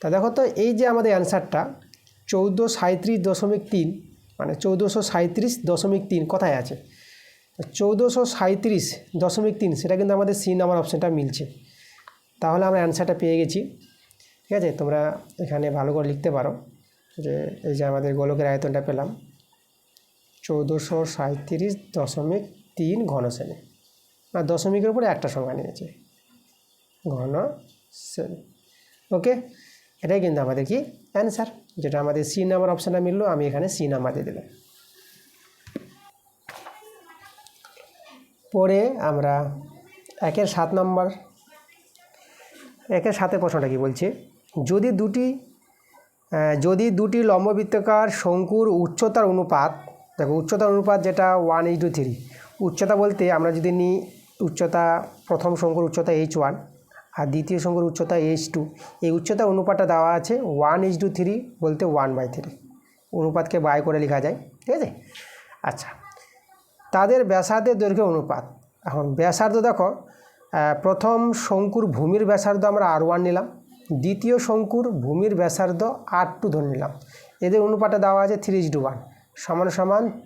তা দেখো তো এই যে আমাদের অ্যান্সারটা 1437.3, মানে 1437.3 কোথায় আছে? 1437.3, সেটা কিন্তু আমাদের সি নাম্বার অপশানটা মিলছে, তাহলে আমরা অ্যান্সারটা পেয়ে গেছি। ঠিক আছে, তোমরা এখানে ভালো করে লিখতে পারো যে এই যে আমাদের গোলকের আয়তনটা পেলাম 1437.3 ঘন সেমি, আর দশমিকের উপরে একটা সংখ্যা নিয়েছে ঘন সেমি। ওকে, এটাই কিন্তু আমাদের কি অ্যান্সার, যেটা আমাদের সি নাম্বার অপশানটা মিললো, আমি এখানে সি নাম্বার দিয়ে দিলাম। পরে আমরা 1-7 নম্বর, 1-7 প্রশ্নটা কি বলছে, যদি দুটি লম্ববৃত্তাকার শঙ্কুর উচ্চতার অনুপাত, দেখো উচ্চতার অনুপাত যেটা 1:3, উচ্চতা বলতে আমরা যদি নিই উচ্চতা, প্রথম শঙ্কুর উচ্চতা h1 আর দ্বিতীয় শঙ্কুর উচ্চতা h2, এই উচ্চতা অনুপাতটা দেওয়া আছে 1:3 বলতে 1/3, অনুপাতকে বাই করে লেখা যায়, ঠিক আছে। আচ্ছা তাদের ব্যাসার্ধের দৈর্ঘ্য অনুপাত, এখন ব্যাসার্ধ দেখো, প্রথম শঙ্কুর ভূমির ব্যাসার্ধ আমরা r1 নিলাম, দ্বিতীয় শঙ্কুর ভূমির ব্যাসার্ধ r2 ধরে নিলাম, এদের অনুপাতটা দেওয়া আছে 3:1 =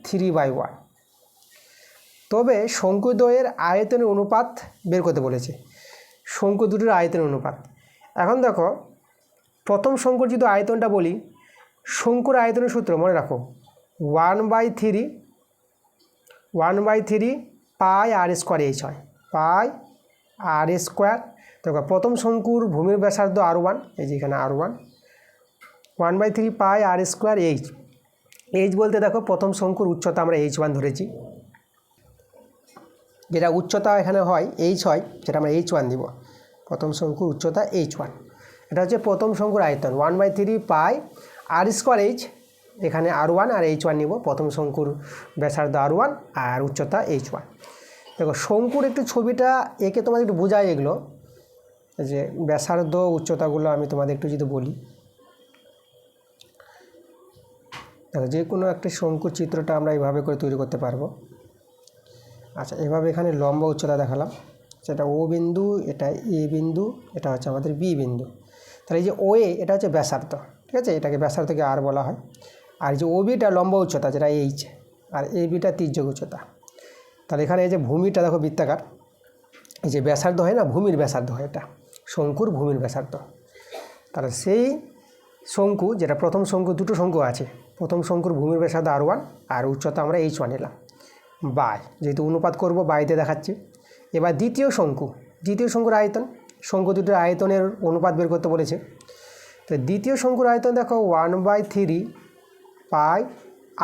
3/1। তবে শঙ্কুদ্বয়ের আয়তনের অনুপাত বের করতে বলেছে, শঙ্কু দুটির আয়তনের অনুপাত। এখন দেখো প্রথম শঙ্কুর যদি আয়তনটা বলি, শঙ্কুর আয়তনের সূত্র মনে রাখো 1/3 পাই r² h হয়, পাই r², দেখো প্রথম শঙ্কুর ভূমির ব্যাসার্ধ R1, এই যে এখানে R1, 1/3 পাই আর স্কোয়ার এইচ। এইচ বলতে দেখো প্রথম শঙ্কুর উচ্চতা আমরা H1 ধরেছি, যেটা উচ্চতা এখানে হয় এইচ হয়, যেটা আমরা H1 দিব। প্রথম শঙ্কুর উচ্চতা H1, এটা হচ্ছে প্রথম শঙ্কুর আয়তন 1/3 পাই আর স্কোয়ার এইচ। এখানে R1 আর H1 নিব, প্রথম শঙ্কুর ব্যাসার্ধ R1 আর উচ্চতা H1। দেখো শঙ্কুর একটু ছবিটা এঁকে তোমাদের একটু বোঝাই এগুলো, যে ব্যাসার্ধ উচ্চতাগুলো আমি তোমাদের একটু যদি বলি। দেখো যে কোনো একটা শঙ্কুর চিত্রটা আমরা এইভাবে করে তৈরি করতে পারবো। আচ্ছা, এভাবে এখানে লম্বা উচ্চতা দেখালাম, সেটা ও বিন্দু, এটা এ বিন্দু, এটা হচ্ছে আমাদের বি বিন্দু। তাহলে এই যে ও এ, এটা হচ্ছে ব্যাসার্ধ, ঠিক আছে, এটাকে ব্যাসার্ধকে আর বলা হয়। আর এই যে ও বিটা লম্বা উচ্চতা, যেটা এইচ, আর এ বিটা তির্যক উচ্চতা। তাহলে এখানে এই যে ভূমিটা দেখো বৃত্তাকার, এই যে ব্যাসার্ধ হয় না, ভূমির ব্যাসার্ধ হয়, এটা শঙ্কুর ভূমির ব্যাসার্ধ। তাহলে সেই শঙ্কু, যেটা প্রথম শঙ্কু, দুটো শঙ্কু আছে, প্রথম শঙ্কুর ভূমির ব্যাসার্ধ R1 আর উচ্চতা আমরা H1 নিলাম, বাই, যেহেতু অনুপাত করব বাইতে দেখাচ্ছি। এবার দ্বিতীয় শঙ্কুর আয়তন, শঙ্কু দুটোর আয়তনের অনুপাত বের করতে বলেছে। তো দ্বিতীয় শঙ্কুর আয়তন দেখো 1/3 পাই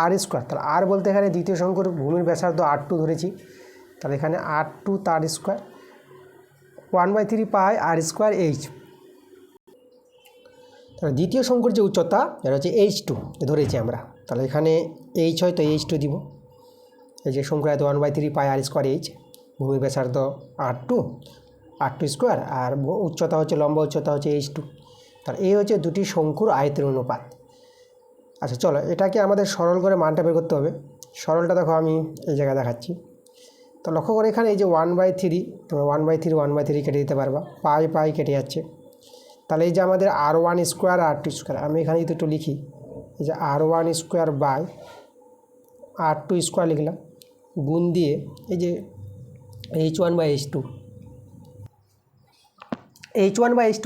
আর স্কোয়ার। তাহলে আর বলতে এখানে দ্বিতীয় শঙ্কুর ভূমির ব্যাসার্ধ R2 ধরেছি, তাহলে এখানে R2 তার স্কোয়ার 1/3 পাই আর স্কোয়ার এইচ। তাহলে দ্বিতীয় শঙ্কুর যে উচ্চতা, এটা হচ্ছে H2 ধরেছি আমরা, তাহলে এখানে এইচ হয় তো H2 দিব। এই যে শঙ্কুর আয়তন 1/3 পাই আর স্কোয়ার এইচ, ভূমির ব্যাসার্ধ R2 স্কোয়ার, আর উচ্চতা হচ্ছে লম্বা উচ্চতা হচ্ছে H2। তাহলে এই হচ্ছে দুটি শঙ্কুর আয়তের অনুপাত। আচ্ছা চলো, এটাকে আমাদের সরল করে মানটা বের করতে হবে। সরলটা দেখো আমি এই জায়গায় দেখাচ্ছি। তো লক্ষ্য করে এখানে এই যে 1/3, তোমরা 1/3 কেটে দিতে পারবা, পাই কেটে যাচ্ছে। তাহলে এই যে আমাদের R1 স্কোয়ার R2 স্কোয়ার, আমি এখানে যদি একটু লিখি, এই যে R1 square by R2 square লিখলাম, গুণ দিয়ে এই যে H1/H2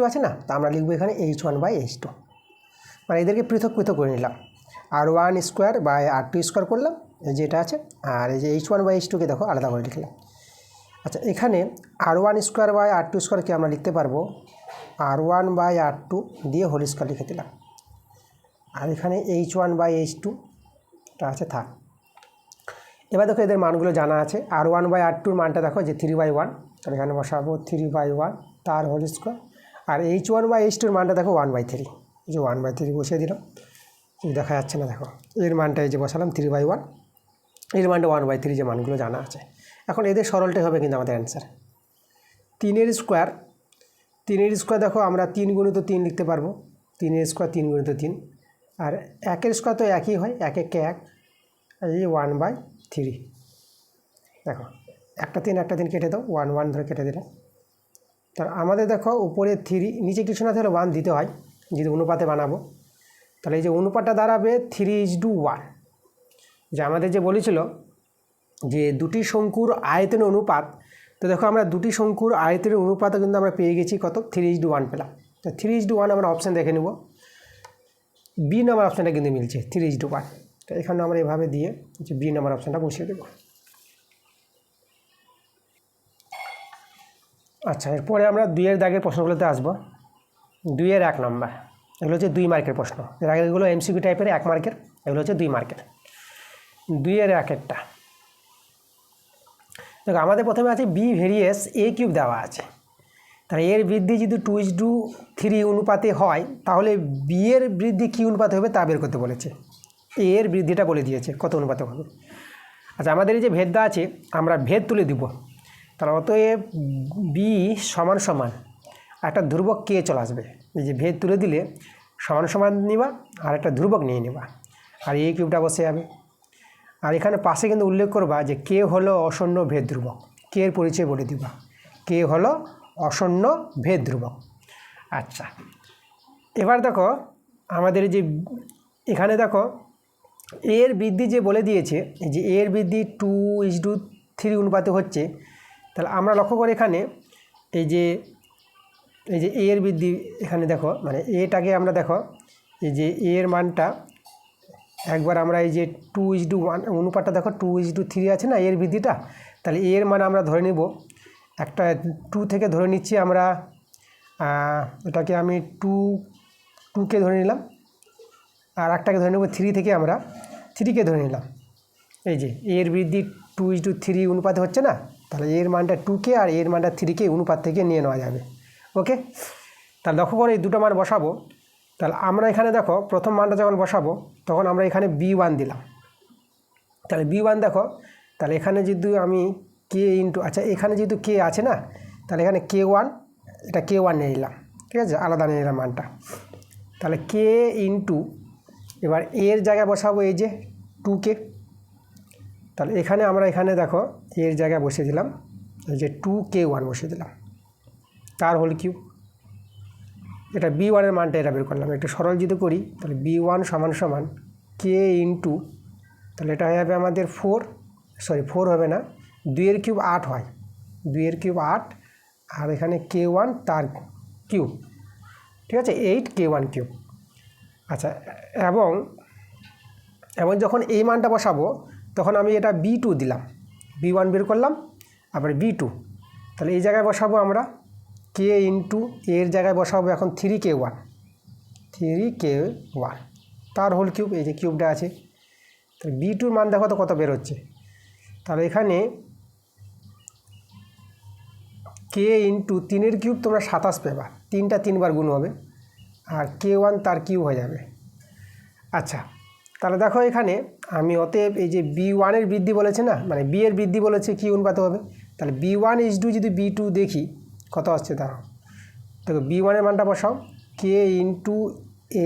আছে না, তা আমরা লিখবো এখানে H1/H2, মানে এদেরকে পৃথক করে নিলাম। R1 square by R2 square করলাম, এই যে এটা আছে, আর এই যে H1/H2কে দেখো আলাদা করে লিখলাম। আচ্ছা, এখানে R1 স্কোয়ার বাই R2 স্কোয়ারকে আমরা লিখতে পারবো R1/R2 দিয়ে হোল স্কোয়ার লিখে দিলাম, আর এখানে H1/H2 এটা আছে থাক। এবার দেখো এদের মানগুলো জানা আছে। R1/R2 মানটা দেখো যে 3/1, তাহলে এখানে বসাবো 3/1 তার হোল স্কোয়ার। আর H1/H2 মানটা দেখো 1/3, এই যে 1/3 বসিয়ে দিলাম, দেখা যাচ্ছে না দেখো, এর মানটা এই যে বসালাম 3/1, এর মানটা 1/3, যে মানগুলো জানা আছে। এখন এদের সরলটাই হবে কিন্তু আমাদের অ্যান্সার। 3 স্কোয়ার দেখো আমরা 3 × 3 লিখতে পারবো, 3 স্কোয়ার 3 × 3, আর 1 স্কোয়ার তো একই হয়, 1 1 1, এই 1/3। দেখো একটা 3 কেটে দাও, 1 1 ধরে কেটে দিলাম। তার আমাদের দেখো উপরে 3, নিচে কিছু না থাকলে 1 দিতে হয় যদি অনুপাতে বানাবো। তাহলে এই যে অনুপাতটা দাঁড়াবে 3:1, যে আমাদের যে বলেছিল যে দুটি শঙ্কুর আয়তনের অনুপাত। তো দেখো আমরা দুটি শঙ্কুর আয়তনের অনুপাত কিন্তু আমরা পেয়ে গেছি কত, 3:1 পেলাম। তো 3:1 আমরা অপশান দেখে নেব, বি নাম্বার অপশানটা কিন্তু মিলছে 3:1। তো এখানে আমরা এভাবে দিয়ে যে বি নাম্বার অপশানটা বসিয়ে দেবো। আচ্ছা, এরপরে আমরা 2-এর দাগের প্রশ্নগুলোতে আসবো। 2-এর 1 নম্বর, এগুলো হচ্ছে 2 মার্কের প্রশ্ন। এর আগেগুলো MCQ টাইপের 1 মার্কের, এগুলো হচ্ছে 2 মার্কের। 2-এর 1-এরটা দেখো, আমাদের প্রথমে আছে বি ভেরিয়েস A³ দেওয়া আছে। তাহলে এর বৃদ্ধি যদি 2:3 অনুপাতে হয়, তাহলে বি এর বৃদ্ধি কী অনুপাতে হবে তা বের করতে বলেছে। এর বৃদ্ধিটা বলে দিয়েছে কত অনুপাতে হবে। আচ্ছা, আমাদের এই যে ভেদটা আছে, আমরা ভেদ তুলে দিব। তাহলে অতএব বি সমান সমান একটা ধ্রুবক কে চলে আসবে। এই যে ভেদ তুলে দিলে সমান সমান নিবা আর একটা ধ্রুবক নিয়ে নেবা, আর A³ বসে যাবে। আর এখানে পাশে কিন্তু উল্লেখ করবা যে কে হলো অশূন্য ভেদ ধ্রুবক, কে এর পরিচয় বলে দিবা, কে হলো অশূন্য ভেদ ধ্রুবক। আচ্ছা, এবার দেখো আমাদের যে এখানে দেখো এর বৃদ্ধি যে বলে দিয়েছে, এই যে এর বৃদ্ধি 2:3 অনুপাতে হচ্ছে। তাহলে আমরা লক্ষ্য করি এখানে এই যে এর বৃদ্ধি এখানে দেখো, মানে এটাকে আমরা দেখো এই যে এর মানটা একবার আমরা এই যে 2:1 অনুপাতটা দেখো 2:3 আছে না এর বৃদ্ধিটা। তাহলে এর মান আমরা ধরে নেব একটা 2 থেকে ধরে নিচ্ছি আমরা এটাকে আমি টুকে ধরে নিলাম, আর একটাকে ধরে নেব 3 থেকে আমরা 3কে ধরে নিলাম। এই যে এর বৃদ্ধি 2:3 অনুপাতে হচ্ছে না, তাহলে এর মানটা 2কে আর এর মানটা 3কে অনুপাত থেকে নিয়ে নেওয়া যাবে। ওকে, তাহলে লক্ষ্য করে এই দুটো মান বসাবো। তাহলে আমরা এখানে দেখো প্রথম মানটা যখন বসাবো তখন আমরা এখানে b1 দিলাম। তাহলে b1 দেখো, তাহলে এখানে যদি আমি কে ইন্টু, আচ্ছা এখানে যেহেতু কে আছে না, তাহলে এখানে k1, এটা k1 নিয়ে নিলাম, ঠিক আছে, আলাদা নিয়ে নিলাম মানটা। তাহলে কে ইন্টু, এবার এর জায়গায় বসাবো এই যে 2কে। তাহলে এখানে দেখো এর জায়গায় বসিয়ে দিলাম এই যে 2k1 বসিয়ে দিলাম, তার হোল কিউব। এটা b1-এর মানটা এটা বের করলাম। একটু সরল যদি করি তাহলে b1 সমান সমান কে ইন্টু, তাহলে এটা হয়ে যাবে আমাদের 4 হবে না, 2-এর কিউব 8 হয়, 2-এর কিউব 8, আর এখানে k1 তার কিউব, ঠিক আছে, 8k1 কিউব। আচ্ছা, এবং যখন এই মানটা বসাবো তখন আমি এটা b2 দিলাম, b1 বের করলাম, আবার b2, তাহলে এই জায়গায় বসাবো আমরা k ইন্টু, এর জায়গায় বসাবো এখন 3k1, তার হোল কিউব, এই যে কিউবটা আছে। তাহলে b2-র মান দেখো তো কত বের হচ্ছে। তাহলে এখানে k ইন্টু 3-এর কিউব তোমরা 27 পেবা, 3টা 3বার গুণ হবে, আর k1 তার কিউব হয়ে যাবে। আচ্ছা, তাহলে দেখো এখানে আমি অতএব এই যে b1-এর বৃদ্ধি বলেছে না, মানে b এর বৃদ্ধি বলেছে কি অনুপাতে হবে, তাহলে b1:2 যদি b2 দেখি কত আসছে দাঁড়াও, দেখো b1-এর মানটা বসাও k ইন্টু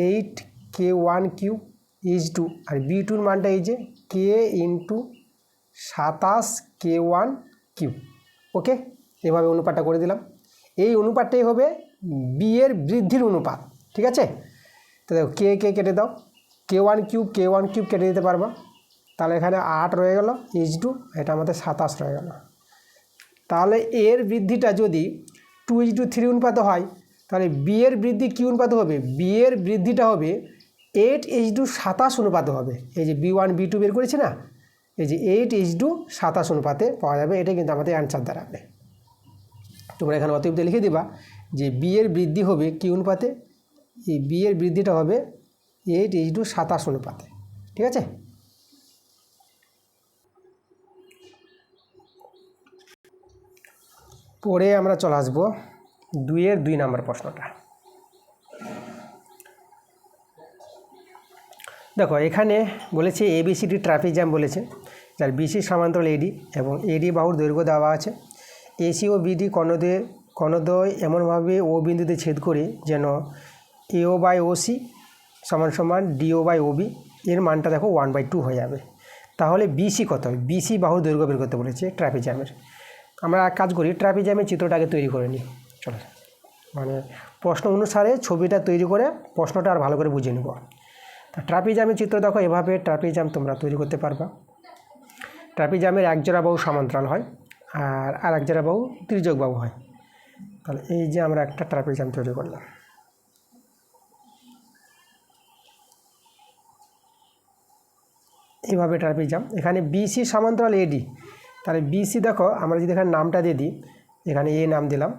8k1 কিউব ইজ2, আর b2-র মানটা এই যে k ইন্টু 27k1 কিউব। ওকে, এভাবে অনুপাতটা করে দিলাম। এই অনুপাতটাই হবে বি এর বৃদ্ধির অনুপাত, ঠিক আছে। তো দেখো কে কেটে দাও, k1 কিউব কেটে দিতে পারবা, তাহলে এখানে 8 রয়ে গেল ইজ2, এটা আমাদের 27 রয়ে গেল। তাহলে এর বৃদ্ধিটা যদি 2:3 অনুপাতে হয়, তাহলে বি এর বৃদ্ধি কী অনুপাতে হবে, বি এর বৃদ্ধিটা হবে 8:27 অনুপাতে হবে। এই যে b1 b2 বের করেছি না, এই যে 8:27 অনুপাতে পাওয়া যাবে, এটা কিন্তু আমাদের অ্যান্সার দাঁড়াবে। তোমরা এখানে অতএব লিখে দিবা যে বি এর বৃদ্ধি হবে কী অনুপাতে, এই বি এর বৃদ্ধিটা হবে 8:27 অনুপাতে, ঠিক আছে। পরে আমরা চলে আসবো 2-এর 2 নম্বর প্রশ্নটা। দেখো এখানে বলেছে এবিসিডি ট্রাপিজাম বলেছে, যার বিসি সমান্তরাল এডি এবং এডি বাহুর দৈর্ঘ্য দেওয়া আছে। এসি ও বিডি কর্ণদ্বয় এমনভাবে ও বিন্দুতে ছেদ করে যেন এও বাই ওসি সমান সমান ডিও বাই ওবি, এর মানটা দেখো 1/2 হয়ে যাবে। তাহলে বিসি কত হবে, বিসি বাহুর দৈর্ঘ্য বের করতে বলেছে ট্রাপিজামের। আমরা এক কাজ করি, ট্রাপিজামের চিত্রটাকে তৈরি করে নিই, চলো, মানে প্রশ্ন অনুসারে ছবিটা তৈরি করে প্রশ্নটা আর ভালো করে বুঝে নেব। ট্রাপিজামের চিত্র দেখো এভাবে ট্রাপিজাম তোমরা তৈরি করতে পারবা। ট্রাপিজামের এক জোড়া বাহু সমান্তরাল হয় আর এক জোড়া বাহু তির্যক বাহু হয়। তাহলে এই যে আমরা একটা ট্রাপিজাম তৈরি করলাম, এইভাবে ট্রাপিজাম। এখানে বিসি সমান্তরাল এডি, তাহলে বিসি দেখো আমরা যদি এখানে নামটা দিয়ে দিই, এখানে এ নাম দিলাম,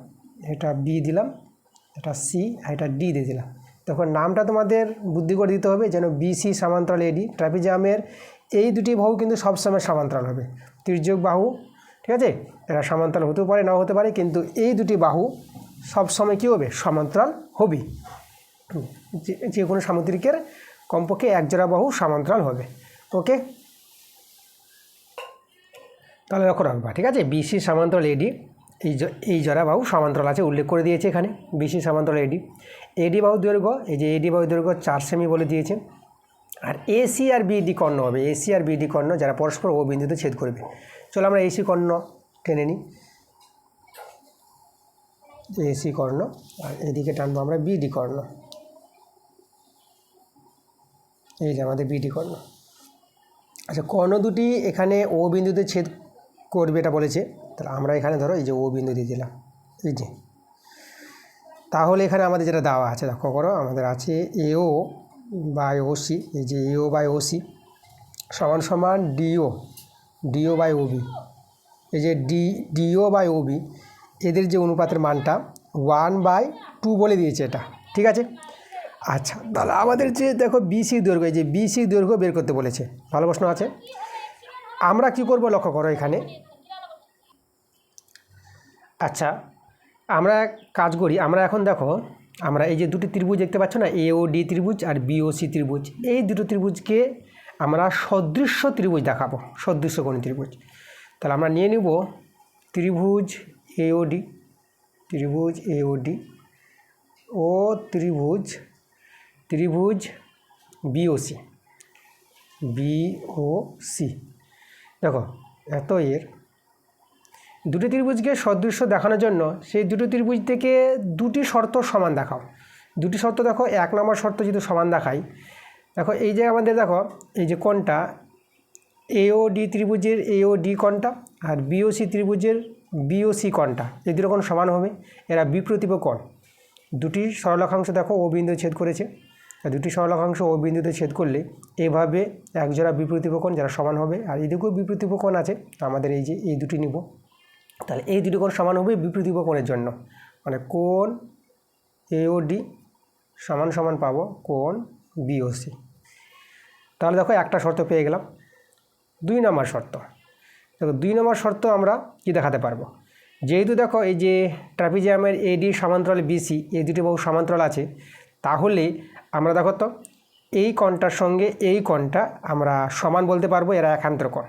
এটা বি দিলাম, এটা সি, আর এটা ডি দিয়ে দিলাম। তখন নামটা তোমাদের বুদ্ধি করে দিতে হবে যেন বিসি সমান্তরাল এডি। ট্রাপিজামের এই দুটি বাহু কিন্তু সবসময় সমান্তরাল হবে, তির্যক বাহু, ঠিক আছে, এরা সমান্তরাল হতেও পারে নাও হতে পারে, কিন্তু এই দুটি বাহু সবসময় কী হবে, সমান্তরাল হবে। যে কোনো সামুদ্রিকের কমপক্ষে এক জোড়া বাহু সমান্তরাল হবে। ওকে, তাহলে লক্ষ্য রাখবা, ঠিক আছে। বিসি সমান্তরাল এডি, এই জোড়া বাহু সমান্তরাল আছে, উল্লেখ করে দিয়েছে এখানে বিসি সমান্তরাল এডি। এডি বাহু দৈর্ঘ্য, এই যে এডি বাহু দৈর্ঘ্য 4 সেমি বলে দিয়েছে। আর এসি আর বিডি কর্ণ হবে, এসি আর বিডি কর্ণ যারা পরস্পর ও বিন্দুতে ছেদ করবে। চলো আমরা এসি কর্ণ টেনে নিই, এসি কর্ণ, আর এদিকে টানবো আমরা বিডি কর্ণ, এই যে আমাদের বিডি কর্ণ। আচ্ছা, কর্ণ দুটি এখানে ও বিন্দুতে ছেদ করবে এটা বলেছে, তাহলে আমরা এখানে ধরো এই যে ও বিন্দু দিয়ে দিলাম, এই যে। তাহলে এখানে আমাদের যেটা দেওয়া আছে দেখো করো, আমাদের আছে এও বাই ওসি, এই যে এও বাই ওসি সমান সমান ডিও বাই ওবি। এই যে ডিও বাই ওবি এদের যে অনুপাতের মানটা 1/2 বলে দিয়েছে এটা, ঠিক আছে। আচ্ছা, তাহলে আমাদের যে দেখো বিসি দৈর্ঘ্য, এই যে বিসি দৈর্ঘ্য বের করতে বলেছে, ভালো প্রশ্ন আছে। আমরা কি করব লক্ষ্য করো এখানে। আচ্ছা, আমরা এক কাজ করি, আমরা এখন দেখো আমরা এই যে দুটি ত্রিভুজ দেখতে পাচ্ছ না, AOD ত্রিভুজ আর BOC ত্রিভুজ, এই দুটো ত্রিভুজকে আমরা সদৃশ্য ত্রিভুজ দেখাবো, সদৃশ্যকোণী ত্রিভুজ। তাহলে আমরা নিয়ে নিব ত্রিভুজ AOD, ত্রিভুজ AOD ও ত্রিভুজ BOC, দেখো এত এর দুটি ত্রিভুজকে সদৃশ্য দেখানোর জন্য সেই দুটো ত্রিভুজ থেকে দুটি শর্ত সমান দেখাও। দুটি শর্ত দেখো, 1 নম্বর শর্ত যদি সমান দেখাই, দেখো এই যে আমাদের দেখো এই যে কোণটা AOD ত্রিভুজের AOD কোণটা আর BOC ত্রিভুজের BOC কোণটা, এই দুটো কোণ সমান হবে, এরা বিপ্রতীপ কোণ। দুটি সরলরেখাংশ দেখো ও বিন্দু ছেদ করেছে, আর দুটি সরলরেখাংশ ও বিন্দুতে ছেদ করলে এভাবে একজোড়া বিপ্রতীপ কোণ যারা সমান হবে। আর এদিকেও বিপ্রতীপ কোণ আছে, আমাদের এই যে এই দুটি নিব, তাহলে এই দুটি কোণ সমান হবে বিপ্রতীপ কোণের জন্য, মানে কোণ AOD সমান সমান পাবো কোণ BOC। তাহলে দেখো একটা শর্ত পেয়ে গেলাম। 2 নম্বর শর্ত, দেখো 2 নম্বর শর্ত আমরা কি দেখাতে পারবো, যেহেতু দেখো এই যে ট্রাপিজিয়ামের AD সমান্তরাল BC, এই দুটি বাহু সমান্তরাল আছে, তাহলে আমরা দেখো তো এই কোণটার সঙ্গে এই কোণটা আমরা সমান বলতে পারবো, এরা একান্তর কোণ।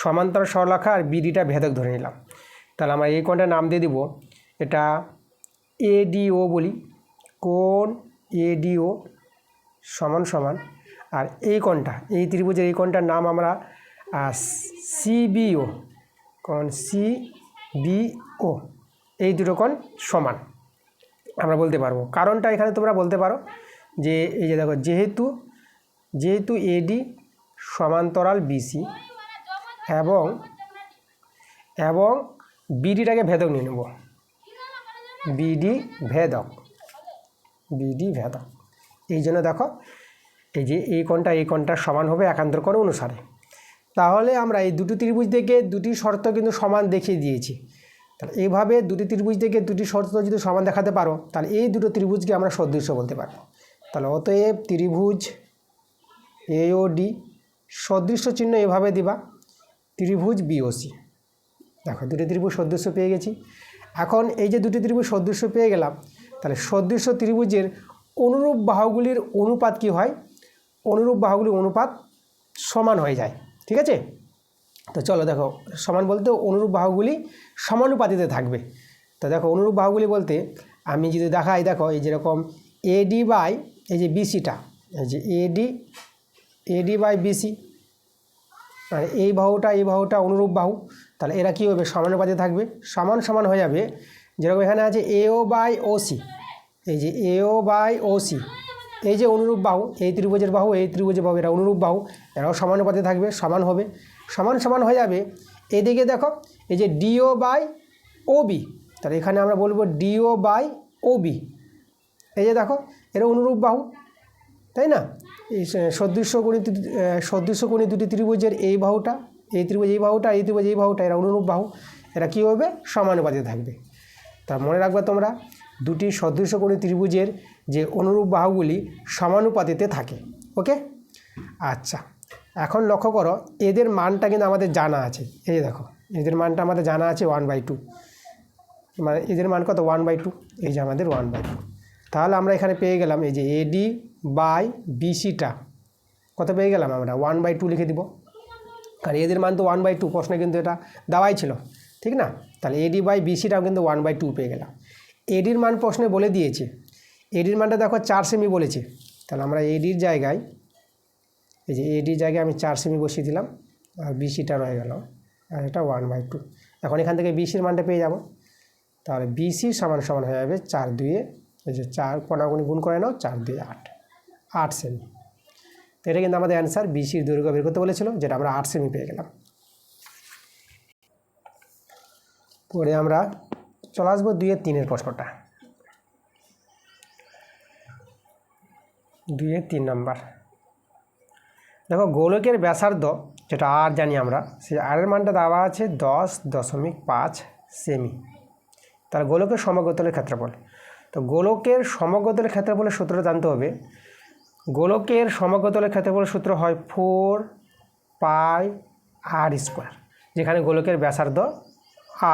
সমান্তরাল সরলরেখা আর BDটা ভেদক ধরে নিলাম, তাহলে আমরা এই কোণটার নাম দিয়ে দিব, এটা ADO বলি, কোণ ADO সমান সমান, আর এই কোণটা এই ত্রিভুজের এই কোণটার নাম আমরা CBO, কোণ CBO, এই দুটো কোণ সমান আমরা বলতে পারবো। কারণটা এখানে তোমরা বলতে পারো যে এই যে দেখো যেহেতু AD সমান্তরাল BC এবং BDটাকে ভেদক নিয়ে নেব, BD ভেদক, এই জন্য দেখো এই যে এই কোণটা সমান হবে একান্তর কোণ অনুসারে। তাহলে আমরা এই দুটি ত্রিভুজ থেকে দুটি শর্ত কিন্তু সমান দেখিয়ে দিয়েছি। তাহলে এইভাবে দুটি ত্রিভুজ থেকে দুটি শর্ত যদি সমান দেখাতে পারো, তাহলে এই দুটো ত্রিভুজকে আমরা সদৃশ্য বলতে পারবো। তাহলে অতএব ত্রিভুজ AOD সদৃশ্য চিহ্ন এভাবে দিবা, ত্রিভুজ BOC। দেখো দুটি ত্রিভুজ সদৃশ্য পেয়ে গেছি। এখন এই যে দুটি ত্রিভুজ সদৃশ্য পেয়ে গেলাম, তাহলে সদৃশ্য ত্রিভুজের অনুরূপ বাহুগুলির অনুপাত কি হয়, অনুরূপ বাহুগুলির অনুপাত সমান হয়ে যায়, ঠিক আছে। তো চলো দেখো, সমান বলতে অনুরূপ বাহুগুলি সমানুপাতিতে থাকবে। তো দেখো অনুরূপ বাহুগুলি বলতে আমি যদি দেখাই, দেখো এই যেরকম AD বাই এই যে BCটা, এই যে AD বাই BC, মানে এই বাহুটা অনুরূপ বাহু, তাহলে এরা কী হবে সমানুপাতিতে থাকবে, সমান সমান হয়ে যাবে। যেরকম এখানে আছে AO বাই OC, এই যে AO বাই OC, এই যে অনুরূপ বাহু, এই ত্রিভুজের বাহু এই ত্রিভুজের বাহু, এরা অনুরূপ বাহু, এরাও সমানুপাতিতে থাকবে, সমান হবে, সমান সমান হয়ে যাবে। এদিকে দেখো এই যে DO বাই OB, তাহলে এখানে আমরা বলবো DO বাই OB, এই যে দেখো এরা অনুরূপ বাহু, তাই না। এই সদৃশ্যকোণী দুটি ত্রিভুজের এই বাহুটা, এই ত্রিভুজ এই বাহুটা, এই ত্রিভুজ এই বাহুটা, এরা অনুরূপ বাহু, এরা কী হবে সমানুপাতিতে থাকবে। তা মনে রাখবে তোমরা, দুটি সদৃশ্যকোণী ত্রিভুজের যে অনুরূপ বাহুগুলি সমানুপাতিতে থাকে, ওকে। আচ্ছা, এখন লক্ষ্য করো এদের মানটা কিন্তু আমাদের জানা আছে, এই যে দেখো এদের মানটা আমাদের জানা আছে 1/2, মানে এদের মান কত 1/2, এই যে আমাদের 1/2। তাহলে আমরা এখানে পেয়ে গেলাম এই যে AD বাই BCটা কত পেয়ে গেলাম আমরা 1/2 লিখে দিব, কারণ এদের মান তো 1/2, প্রশ্নে কিন্তু এটা দেওয়াই ছিল, ঠিক না। তাহলে AD বাই BCটাও কিন্তু 1/2 পেয়ে গেলাম। ADর মান প্রশ্নে বলে দিয়েছে, ADর মানটা দেখো 4 সেমি বলেছে, তাহলে আমরা ADর জায়গায় এই যে ADর জায়গায় আমি 4 সেমি বসিয়ে দিলাম, আর BCটা রয়ে গেল, আর এটা 1/2। এখন এখান থেকে BCর মানটা পেয়ে যাব, তাহলে BC সমান সমান হয়ে যাবে 4 2, এই যে 4 কোণাগুণি গুণ করে নাও, 4 2 8 সেমি। তো এটা কিন্তু আমাদের অ্যান্সার, BCর দৈর্ঘ্য বের করতে বলেছিল, যেটা আমরা 8 সেমি পেয়ে গেলাম। পরে আমরা চলে আসবো 2 এর 3 প্রশ্নটা, 2 এর 3 নম্বর। দেখো গোলকের ব্যাসার্ধ যেটা R জানি আমরা, সেই R এর মানটা দেওয়া আছে 10.5 সেমি। তাহলে গোলকের সমগ্র তলের ক্ষেত্রফল। তো গোলকের সমগ্র তলের ক্ষেত্রফলের সূত্রটা জানতে হবে। গোলকের সমগ্র তলের ক্ষেত্রফলের সূত্র হয় 4 পাই আর স্কোয়ার, যেখানে গোলকের ব্যাসার্ধ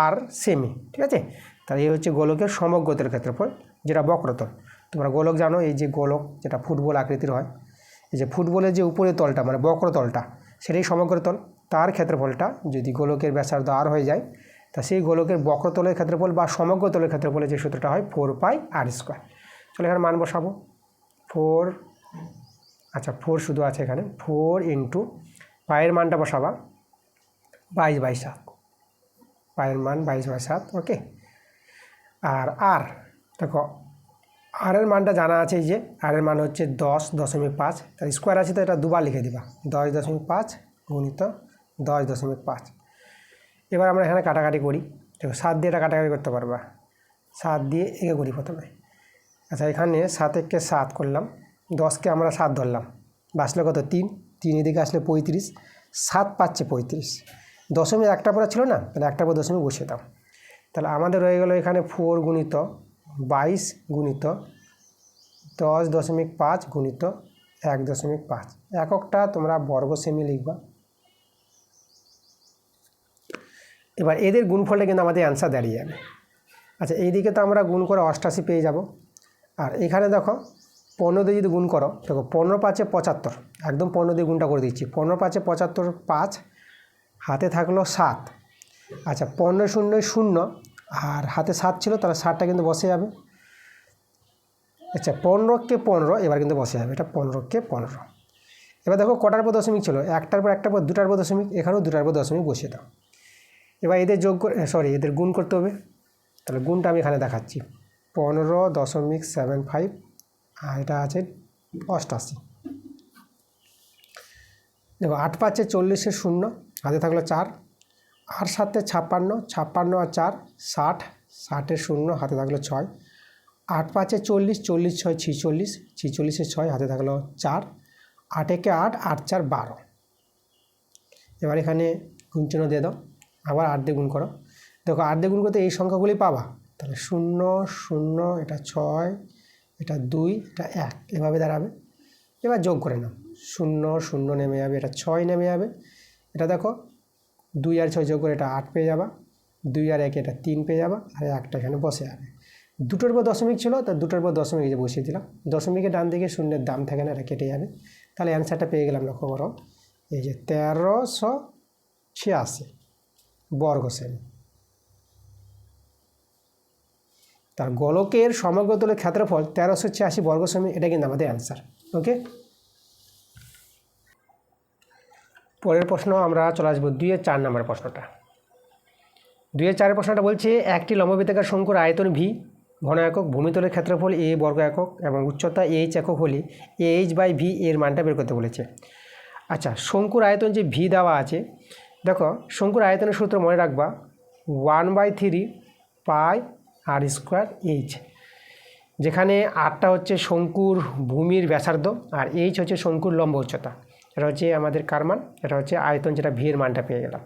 আর সেমি, ঠিক আছে। তাহলে এই হচ্ছে গোলকের সমগ্র তলের ক্ষেত্রফল, যেটা বক্রতল। তোমরা গোলক জানো, এই যে গোলক যেটা ফুটবল আকৃতির হয়, এই যে ফুটবলের যে উপরের তলটা মানে বক্রতলটা সেটাই সমগ্র তল। তার ক্ষেত্রফলটা যদি গোলকের ব্যাসার্ধ আর হয়ে যায়, তা সেই গোলকের বক্রতলের ক্ষেত্রফল বা সমগ্র তলের ক্ষেত্রফলের যে সূত্রটা হয় 4 পাই আর স্কোয়ার। চলো এখানে মান বসাবো। 4, আচ্ছা 4 শুধু আছে এখানে, 4 ইন্টু পায়ের মানটা বসাবা 22/7, পায়ের মান 22/7, ওকে। আর দেখো আর এর মানটা জানা আছে, এই যে আর এর মান হচ্ছে 10.5, তার স্কোয়ার আছে তো এটা দুবার লিখে দিবা, 10.5 গুণিত 10.5। এবার আমরা এখানে কাটাকাটি করি, দেখো 7 দিয়ে এটা কাটাকাটি করতে পারবা, 7 দিয়ে একে করি প্রথমে। আচ্ছা এখানে 7 একে 7 করলাম, 10কে আমরা 7 ধরলাম, বাঁচলে কত 3 এদিকে আসলে 35, 7 পাচ্ছে 35, দশমিক একটা পরে ছিল না, তাহলে একটা পর দশমিক বসিয়ে দাও। তাহলে আমাদের রয়ে গেল এখানে 4 গুণিত 22 গুণিত 10.5 গুণিত 1.5, এককটা তোমরা বর্গ সেমি লিখবা। এবার এদের গুণফলটা কিন্তু আমাদের অ্যান্সার দাঁড়িয়ে যাবে। আচ্ছা এইদিকে তো আমরা গুণ করে 88 পেয়ে যাব, আর এখানে দেখো 15 দিয়ে যদি গুণ করো, দেখো 15 পাঁচে 75, একদম 15 দিয়ে গুণটা করে দিচ্ছি, 15 পাঁচে 75, 5 হাতে থাকলো 7। আচ্ছা 15 শূন্য 0 আর হাতে 7 ছিল, তাহলে 7টা কিন্তু বসে যাবে। আচ্ছা 15কে 15 এবার কিন্তু বসে যাবে, এটা 15কে 15। এবার দেখো কটার পর দশমিক ছিল, একটার পর একটার পর দুটার পর দশমিক, এখানেও দুটার পর দশমিক বসিয়ে দাও। এবার এদের যোগ করে এদের গুণ করতে হবে, তাহলে গুণটা আমি এখানে দেখাচ্ছি, 15.75 আর এটা আছে 88। দেখো 8 পাঁচে 40, 0 হাতে থাকলো 4, আর 7 56, 56 আর 4 60, 60 0 হাতে থাকলো 6, 8 পাঁচে 40, 40 6 46, 46 6 হাতে থাকলো 4, 8 একে 8, 8 4 12। এবার এখানে গুণ চিহ্ন দিয়ে দাও, আবার 8 দিয়ে গুণ করো, দেখো 8 দিয়ে গুণ করতে এই সংখ্যাগুলি পাবা, তাহলে 0 0, এটা 6, এটা 2, এটা 1, এভাবে দাঁড়াবে। এবার যোগ করে নাও, 0 0 নেমে যাবে, এটা 6 নেমে যাবে, এটা দেখো 2 আর 6 যোগ করে এটা 8 পেয়ে যাবা, 2 আর 1 এটা 3 পেয়ে যাবা, আর একটা এখানে বসে যাবে। দুটোর পর দশমিক ছিল, তা দুটোর পর দশমিক যে বসিয়ে দিলাম, দশমিকের ডান দিকে শূন্যের দাম থাকে না, এটা কেটে যাবে, তাহলে অ্যান্সারটা পেয়ে গেলাম। লক্ষ্য করো, এই যে 1386 বর্গ সেমি। তার গোলকের সমগ্র তলের ক্ষেত্রফল 1386 বর্গ সেমি, এটা কিন্তু আমাদের অ্যান্সার, ওকে। পরের প্রশ্ন আমরা চলে আসবো 2-4 নম্বর প্রশ্নটা। 2-4 প্রশ্নটা বলছে একটি লম্ববৃত্তাকার শঙ্কুর আয়তন ভি ঘন একক, ভূমিতলের ক্ষেত্রফল এ বর্গ একক এবং উচ্চতা এইচ একক হলে AH/V এর মানটা বের করতে বলেছে। আচ্ছা শঙ্কুর আয়তন যে ভি দেওয়া আছে, দেখো শঙ্কুর আয়তনের সূত্র মনে রাখবা 1/3 পাই আর স্কোয়ার এইচ, যেখানে আরটা হচ্ছে শঙ্কুর ভূমির ব্যাসার্ধ আর এইচ হচ্ছে শঙ্কুর লম্ব উচ্চতা। এটা হচ্ছে আমাদের কার মান, এটা হচ্ছে আয়তন, যেটা ভি এর মানটা পেয়ে গেলাম।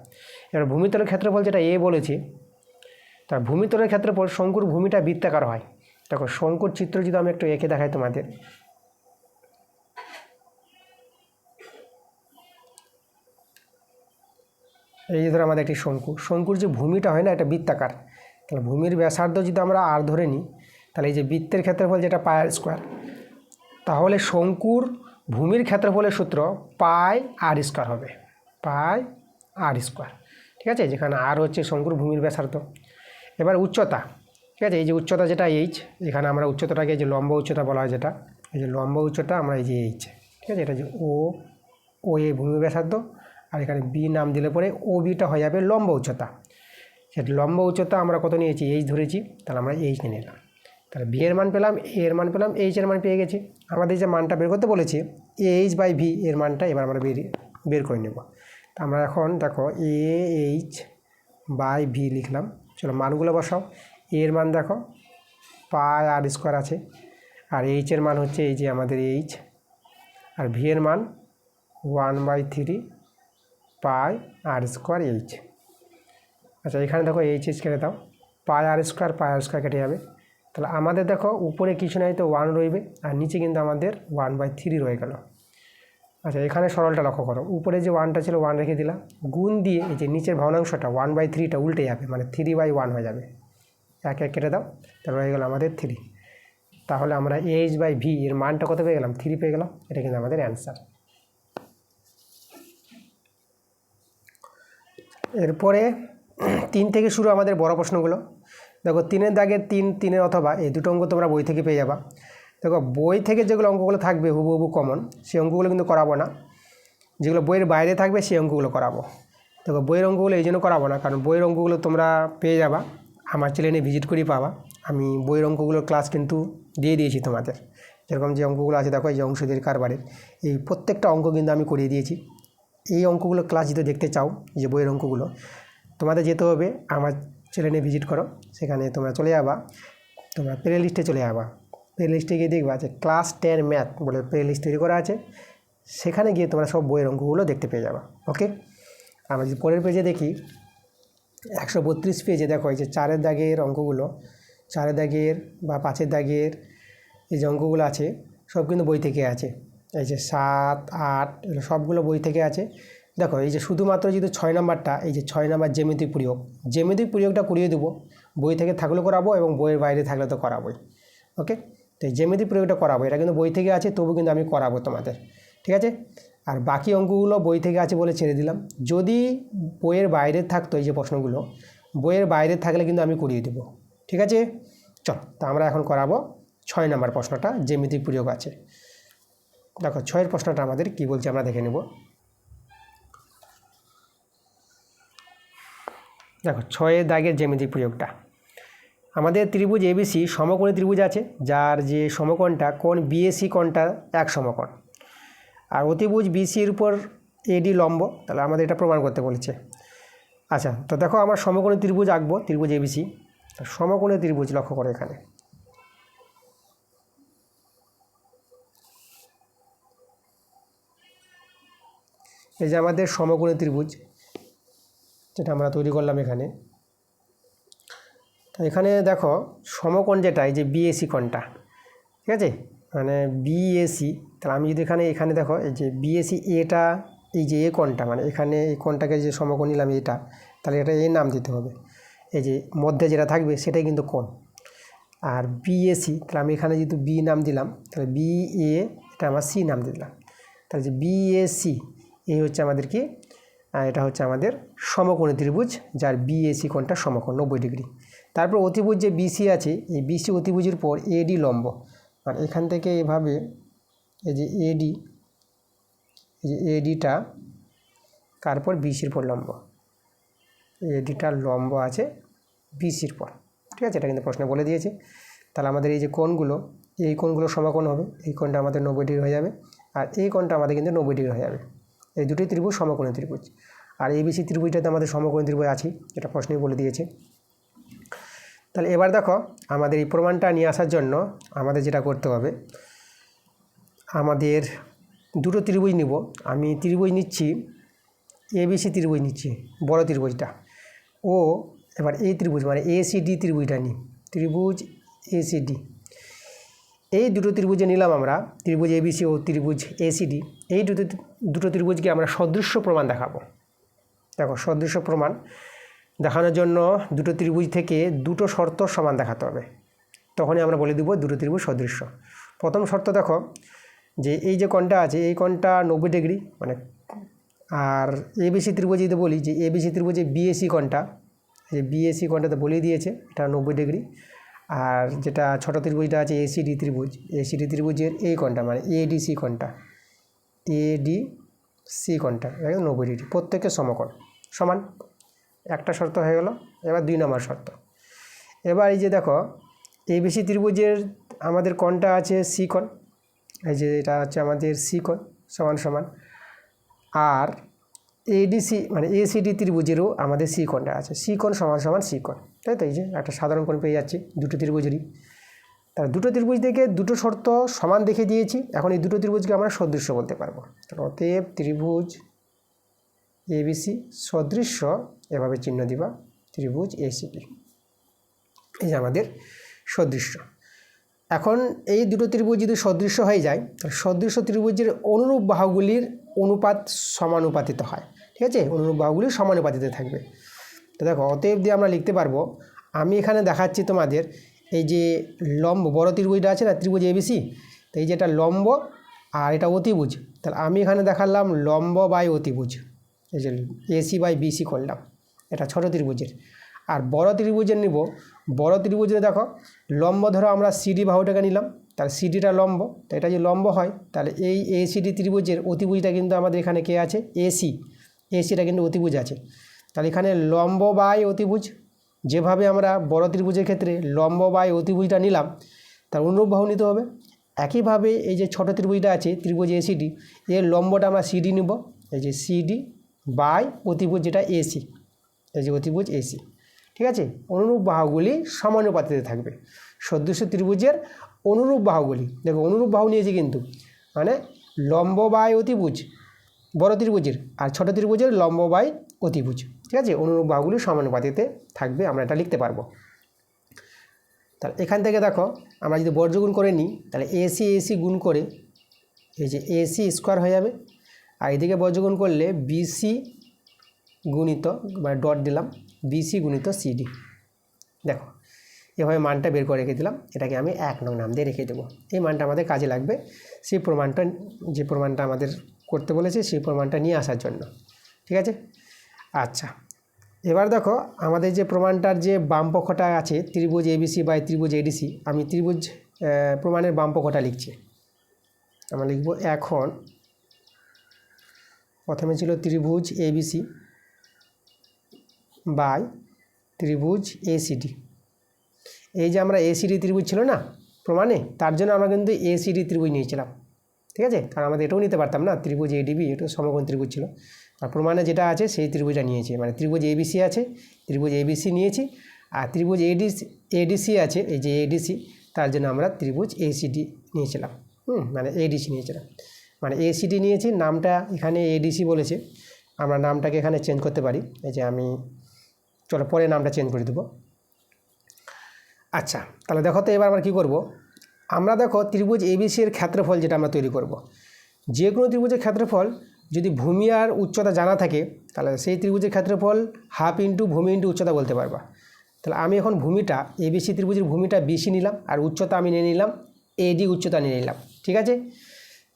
এবার ভূমিতলের ক্ষেত্রফল যেটা এ বলেছি, তার ভূমিতলের ক্ষেত্রফল শঙ্কুর ভূমিটা বৃত্তাকার হয়। দেখো শঙ্কুর চিত্র যদি আমি একটু এঁকে দেখাই তোমাদের, এই যে ধরো আমাদের একটি শঙ্কুর যে ভূমিটা হয় না, এটা বৃত্তাকার, তাহলে ভূমির ব্যাসার্ধ যদি আমরা আর ধরে নিই, তাহলে এই যে বৃত্তের ক্ষেত্রফল যেটা পাই আর স্কোয়ার, তাহলে শঙ্কুর ভূমির ক্ষেত্রফলের সূত্র পাই আর স্কোয়ার হবে, পাই আর স্কোয়ার, ঠিক আছে, যেখানে আর হচ্ছে শঙ্কুর ভূমির ব্যাসার্ধ। এবার উচ্চতা, ঠিক আছে, এই যে উচ্চতা যেটা এইচ, এখানে আমরা উচ্চতাটাকে এই যে লম্ব উচ্চতা বলা হয়, যেটা এই যে লম্ব উচ্চতা আমরা এই যে এইচ, ঠিক আছে, এটা যে ও এ ভূমি ব্যাসার্ধ, আর এখানে বি নাম দিলে পরে ও বিটা হয়ে যাবে লম্ব উচ্চতা। সেটা লম্ব উচ্চতা আমরা কত নিয়েছি, এইচ ধরেছি, তাহলে আমরা এইচ নিয়ে নিলাম, তাহলে বি এর মান পেলাম, এ এর মান পেলাম, এইচ এর মান পেয়ে গেছি। আমাদের যে মানটা বের করতে বলেছি AH/V এর মানটা এবার আমরা বের করে নেব। তা আমরা এখন দেখো AH/V লিখলাম, চলো মানগুলো বসাও। এর মান দেখো পাই আর স্কোয়ার আছে, আর এইচ এর মান হচ্ছে এই যে আমাদের এইচ, আর ভি এর মান 1/3 পাই আর স্কোয়ার এইচ। আচ্ছা এখানে দেখো এইচ কেটে দাও, পাই আর স্কোয়ার কেটে যাবে। তাহলে আমাদের দেখো উপরে কিছু নাই তো 1 রইবে, আর নিচে কিন্তু আমাদের 1/3 রয়ে গেল। আচ্ছা, এখানে সরলটা লক্ষ্য করো, উপরে যে 1টা ছিল 1 রেখে দিলাম, গুণ দিয়ে এই যে নিচের ভগ্নাংশটা 1/3টা উল্টে যাবে, মানে 3/1 হয়ে যাবে। এক কেটে দাও, তাহলে হয়ে গেল আমাদের 3। তাহলে আমরা AH/V এর মানটা কত পেয়ে গেলাম? 3 পেয়ে গেলাম। এটা কিন্তু আমাদের অ্যান্সার। এরপরে 3 থেকে শুরু আমাদের বড় প্রশ্নগুলো। দেখো 3-এর দাগের 3 অথবা এই দুটো অঙ্ক তোমরা বই থেকে পেয়ে যাবা। দেখো বই থেকে যেগুলো অঙ্কগুলো থাকবে হুবহু কমন, সেই অঙ্কগুলো কিন্তু করাবো না। যেগুলো বইয়ের বাইরে থাকবে সেই অঙ্কগুলো করাবো। দেখো বইয়ের অঙ্কগুলো এই জন্য করাবো না, কারণ বইয়ের অঙ্কগুলো তোমরা পেয়ে যাবা, আমার চ্যানেলে ভিজিট করেই পাবা। আমি বইয়ের অঙ্কগুলোর ক্লাস কিন্তু দিয়ে দিয়েছি তোমাদের। যেরকম যে অঙ্কগুলো আছে দেখো, এই যে অংশদের কারবারের এই প্রত্যেকটা অঙ্ক কিন্তু আমি করিয়ে দিয়েছি। এই অঙ্কগুলো ক্লাস যদি দেখতে চাও, যে বইয়ের অঙ্কগুলো, তোমাদের যেতে হবে আমার চ্যানেলে ভিজিট করো, সেখানে তোমরা চলে যাবা, তোমরা প্লে লিস্টে চলে যাবা। প্লে লিস্টে গিয়ে দেখবা যে ক্লাস 10 ম্যাথ বলে প্লে লিস্ট তৈরি করা আছে, সেখানে গিয়ে তোমরা সব বইয়ের অঙ্কগুলো দেখতে পেয়ে যাবা। ওকে, আমরা যদি পরের পেজে দেখি 132 পেজে দেখো এই যে 4-এর দাগের অঙ্কগুলো, 4-এর দাগের বা 5-এর দাগের এই যে অঙ্কগুলো আছে সব কিন্তু বই থেকে আছে। এই যে 7, 8 এগুলো সবগুলো বই থেকে আছে। দেখো এই যে শুধুমাত্র যদি 6 নাম্বারটা, এই যে 6 নাম্বার জ্যামিতিক প্রয়োগটা করিয়ে দেবো, বই থেকে থাকলেও করাবো এবং বইয়ের বাইরে থাকলে তো করাবোই। ওকে, তো এই জ্যামিতিক প্রয়োগটা করাবো, এটা কিন্তু বই থেকে আছে, তবু কিন্তু আমি করাবো তোমাদের, ঠিক আছে। আর বাকি অঙ্কগুলো বই থেকে আছে বলে ছেড়ে দিলাম। যদি বইয়ের বাইরে থাকতো এই যে প্রশ্নগুলো, বইয়ের বাইরে থাকলে কিন্তু আমি করিয়ে দেবো, ঠিক আছে। চল, তা আমরা এখন করাবো 6 নাম্বার প্রশ্নটা, জ্যামিতিক প্রয়োগ আছে। দেখো 6-এর প্রশ্নটা আমাদের কি বলছে আমরা দেখে নেব। দেখো 6-এর দাগের জ্যামিতিক প্রয়োগটা, আমাদের ত্রিভুজ ABC সমকোণী ত্রিভুজ আছে, যার যে সমকোণটা কোণ BAC কোণটা এক সমকোণ, আর অতিভুজ BCর উপর AD লম্ব। তাহলে আমাদের এটা প্রমাণ করতে বলেছে। আচ্ছা, তো দেখো আমার সমকোণী ত্রিভুজ আঁকবো, ত্রিভুজ ABC। সমকোণী ত্রিভুজ লক্ষ্য করে এখানে এই যে আমাদের সমকোণী ত্রিভুজ যেটা আমরা তৈরি করলাম এখানে। তো এখানে দেখো সমকোণ যেটা, এই যে BAC কোণটা, ঠিক আছে, মানে BAC। তাহলে আমি যদি এখানে দেখো এই যে BAC এটা, এই যে এ কোণটা, মানে এখানে এই কোণটাকে যে সমকোণ নিলাম এটা, তাহলে এটা এ নাম দিতে হবে। এই যে মধ্যে যেটা থাকবে সেটাই কিন্তু কোণ। আর BAC, তাহলে আমি এখানে যেহেতু B নাম দিলাম, তাহলে BA এটা আমার C নাম দিলাম। তাহলে যে BAC এই হচ্ছে আমাদের কি, এটা হচ্ছে আমাদের সমকোণী ত্রিভুজ, যার BAC কোণটা সমকোণ 90 ডিগ্রি। তারপর অতিভুজ যে BC আছে, এই BC অতিভুজের পর AD লম্ব, আর এখান থেকে এভাবে এই যে AD, এই যে ADটা তারপর BCর পর লম্ব, ADটা লম্ব আছে BCর পর, ঠিক আছে। এটা কিন্তু প্রশ্নে বলে দিয়েছে। তাহলে আমাদের এই যে কোণগুলো, এই কোণগুলো সমকোণ হবে, এই কোণটা আমাদের 90 ডিগ্রি হয়ে যাবে, আর এই কোণটা আমাদের কিন্তু 90 ডিগ্রি হয়ে যাবে। এই দুটোই ত্রিভুজ সমকোণী ত্রিভুজ, আর ABC ত্রিভুজটাতে আমাদের সমকোণী ত্রিভুজ আছে, এটা প্রশ্নেই বলে দিয়েছে। তাহলে এবার দেখো আমাদের এই প্রমাণটা নিয়ে আসার জন্য আমাদের যেটা করতে হবে, আমাদের দুটো ত্রিভুজ নিব। আমি ত্রিভুজ নিচ্ছি ABC ত্রিভুজ নিচ্ছি, বড় ত্রিভুজটা, ও এবার এই ত্রিভুজ মানে ACD ত্রিভুজটা নিই, ত্রিভুজ ACD। এই দুটো ত্রিভুজে নিলাম আমরা, ত্রিভুজ ABC ও ত্রিভুজ ACD। এই দুটো ত্রিভুজকে আমরা সদৃশ্য প্রমাণ দেখাবো। দেখো সদৃশ্য প্রমাণ দেখানোর জন্য দুটো ত্রিভুজ থেকে দুটো শর্ত সমান দেখাতে হবে, তখনই আমরা বলে দেবো দুটো ত্রিভুজ সদৃশ্য। প্রথম শর্ত দেখো যে এই যে কোণটা আছে, এই কোণটা 90 ডিগ্রি, মানে আর ABC ত্রিভুজ যদি বলি যে ABC ত্রিভুজে BAC কোণটা, এই BAC কোণটাতে বলিয়ে দিয়েছে এটা 90 ডিগ্রি। আর যেটা ছোটো ত্রিভুজটা আছে ACD ত্রিভুজের এই কোণটা মানে ADC কোণটা, ADC কোণটা একদম 90 ডিগ্রি, প্রত্যেকের সমকোণ সমান। একটা শর্ত হয়ে গেল। এবার 2 নম্বর শর্ত। এবার এই যে দেখো ABC ত্রিভুজের আমাদের কোণটা আছে C কোণ, এই যে এটা হচ্ছে আমাদের C কোণ সমান সমান, আর ADC মানে ACD ত্রিভুজেরও আমাদের C কোণটা আছে, C কোণ সমান সমান C কোণ, তাই তো। এই যে একটা সাধারণ কোণ পেয়ে যাচ্ছি দুটো ত্রিভুজেরই। তাহলে দুটো ত্রিভুজ থেকে দুটো শর্ত সমান দেখে দিয়েছি, এখন এই দুটো ত্রিভুজকে আমরা সদৃশ্য বলতে পারবো। তাহলে অতএব ত্রিভুজ ABC সদৃশ্য, এভাবে চিহ্ন দিবা ত্রিভুজ ACD। এই যে আমাদের সদৃশ্য। এখন এই দুটো ত্রিভুজ যদি সদৃশ্য হয়ে যায় তাহলে সদৃশ্য ত্রিভুজের অনুরূপ বাহুগুলির অনুপাত সমানুপাতিত হয়। ঠিক আছে, অনুরূপ বাহুগুলি সমানুপাতিত থাকবে। তো দেখো অতএব দিয়ে আমরা লিখতে পারবো, আমি এখানে দেখাচ্ছি তোমাদের এই যে লম্ব বড় ত্রিভুজটা আছে না, ত্রিভুজ এবিসি, তো এই যেটা লম্ব আর এটা অতিভুজ, তাহলে আমি এখানে দেখালাম লম্ব বাই অতিভুজ, এই যে এসি বাই বিসি করলাম, এটা ছোট ত্রিভুজের। আর বড় ত্রিভুজের নিব, বড় ত্রিভুজে দেখো লম্ব ধরো আমরা সিডি বাহুটাকে নিলাম, তাহলে সিডিটা লম্ব, তো এটা যে লম্ব হয় তাহলে এই এসিডি ত্রিভুজের অতিভুজটা কিন্তু আমাদের এখানে কে আছে, এসি, এসিটা কিন্তু অতিভুজ আছে। তাহলে এখানে লম্ব বাই অতিভুজ, যেভাবে আমরা বড় ত্রিভুজের ক্ষেত্রে লম্ব বাই অতিভুজটা নিলাম তার অনুরূপ বাহু নিতে হবে। একইভাবে এই যে ছোট ত্রিভুজটা আছে ত্রিভুজ এসিডি, এর লম্বটা আমরা সিডি নিব, এই যে সিডি বাই অতিভুজ যেটা এসি, এই যে অতিভুজ এসি। ঠিক আছে, অনুরূপ বাহুগুলি সমানুপাতিতে থাকবে। সদৃশ্য ত্রিভুজের অনুরূপ বাহুগুলি, দেখো অনুরূপ বাহু নিয়েছি কিন্তু, মানে লম্ব বাই অতিভুজ বড় ত্রিভুজের, আর ছোট ত্রিভুজের লম্ব বাই অতিভুজ। ঠিক আছে, অনুরূপ বাহুগুলি সমানুপাতিতে থাকবে, আমরা এটা লিখতে পারবো। তাহলে এখান থেকে দেখো আমরা যদি বর্গগুণ করে নিই তাহলে এসি এসি গুণ করে এই যে এসি স্কোয়ার হয়ে যাবে, আর এদিকে বর্গগুণ করলে বিসি গুণিত, মানে ডট দিলাম, বিসি গুণিত সিডি। দেখো এভাবে মানটা বের করে রেখে দিলাম, এটাকে আমি 1 নং নাম দিয়ে রেখে দেবো। এই মানটা আমাদের কাজে লাগবে সেই প্রমাণটা, যে প্রমাণটা আমাদের করতে বলেছে সেই প্রমাণটা নিয়ে আসার জন্য। ঠিক আছে, আচ্ছা এবার দেখো আমাদের যে প্রমাণটার যে বাম পক্ষটা আছে ত্রিভুজ এবিসি বাই ত্রিভুজ এডিসি, আমি ত্রিভুজ প্রমাণের বাম পক্ষটা লিখছি। আমরা লিখব এখন প্রথমে ছিল ত্রিভুজ এবিসি বাই ত্রিভুজ এসিডি। এই যে আমরা এসিডি ত্রিভুজ ছিল না প্রমাণে, তার জন্য আমরা কিন্তু এসিডি ত্রিভুজ নিয়েছিলাম। ঠিক আছে, কারণ আমাদের এটাও নিতে পারতাম না, ত্রিভুজ এডিবি এটা সমকোণ ত্রিভুজ ছিল, আর প্রমাণে যেটা আছে সেই ত্রিভুজটা নিয়েছি, মানে ত্রিভুজ এবিসি আছে, ত্রিভুজ এবিসি নিয়েছি, আর ত্রিভুজ এডিসি আছে, এই যে এডিসি, তার জন্য আমরা ত্রিভুজ এসিডি নিয়েছিলাম, মানে এডিসি নিয়েছিলাম, মানে এসিডি নিয়েছি, নামটা এখানে এডিসি বলেছে, আমরা নামটাকে এখানে চেঞ্জ করতে পারি, এই যে আমি চলো পরে নামটা চেঞ্জ করে দেবো। আচ্ছা তাহলে দেখো তো এবার আমরা কী করব, আমরা দেখো ত্রিভুজ এবিসি এর ক্ষেত্রফল যেটা আমরা তৈরি করব, যে কোনো ত্রিভুজের ক্ষেত্রফল যদি ভূমি আর উচ্চতা জানা থাকে তাহলে সেই ত্রিভুজের ক্ষেত্রফল হাফ ইন্টু ভূমি ইন্টু উচ্চতা বলতে পারবা। তাহলে আমি এখন ভূমিটা এবিসি ত্রিভুজের ভূমিটা বিসি নিলাম, আর উচ্চতা আমি নিয়ে নিলাম এডি, উচ্চতা নিয়ে নিলাম। ঠিক আছে,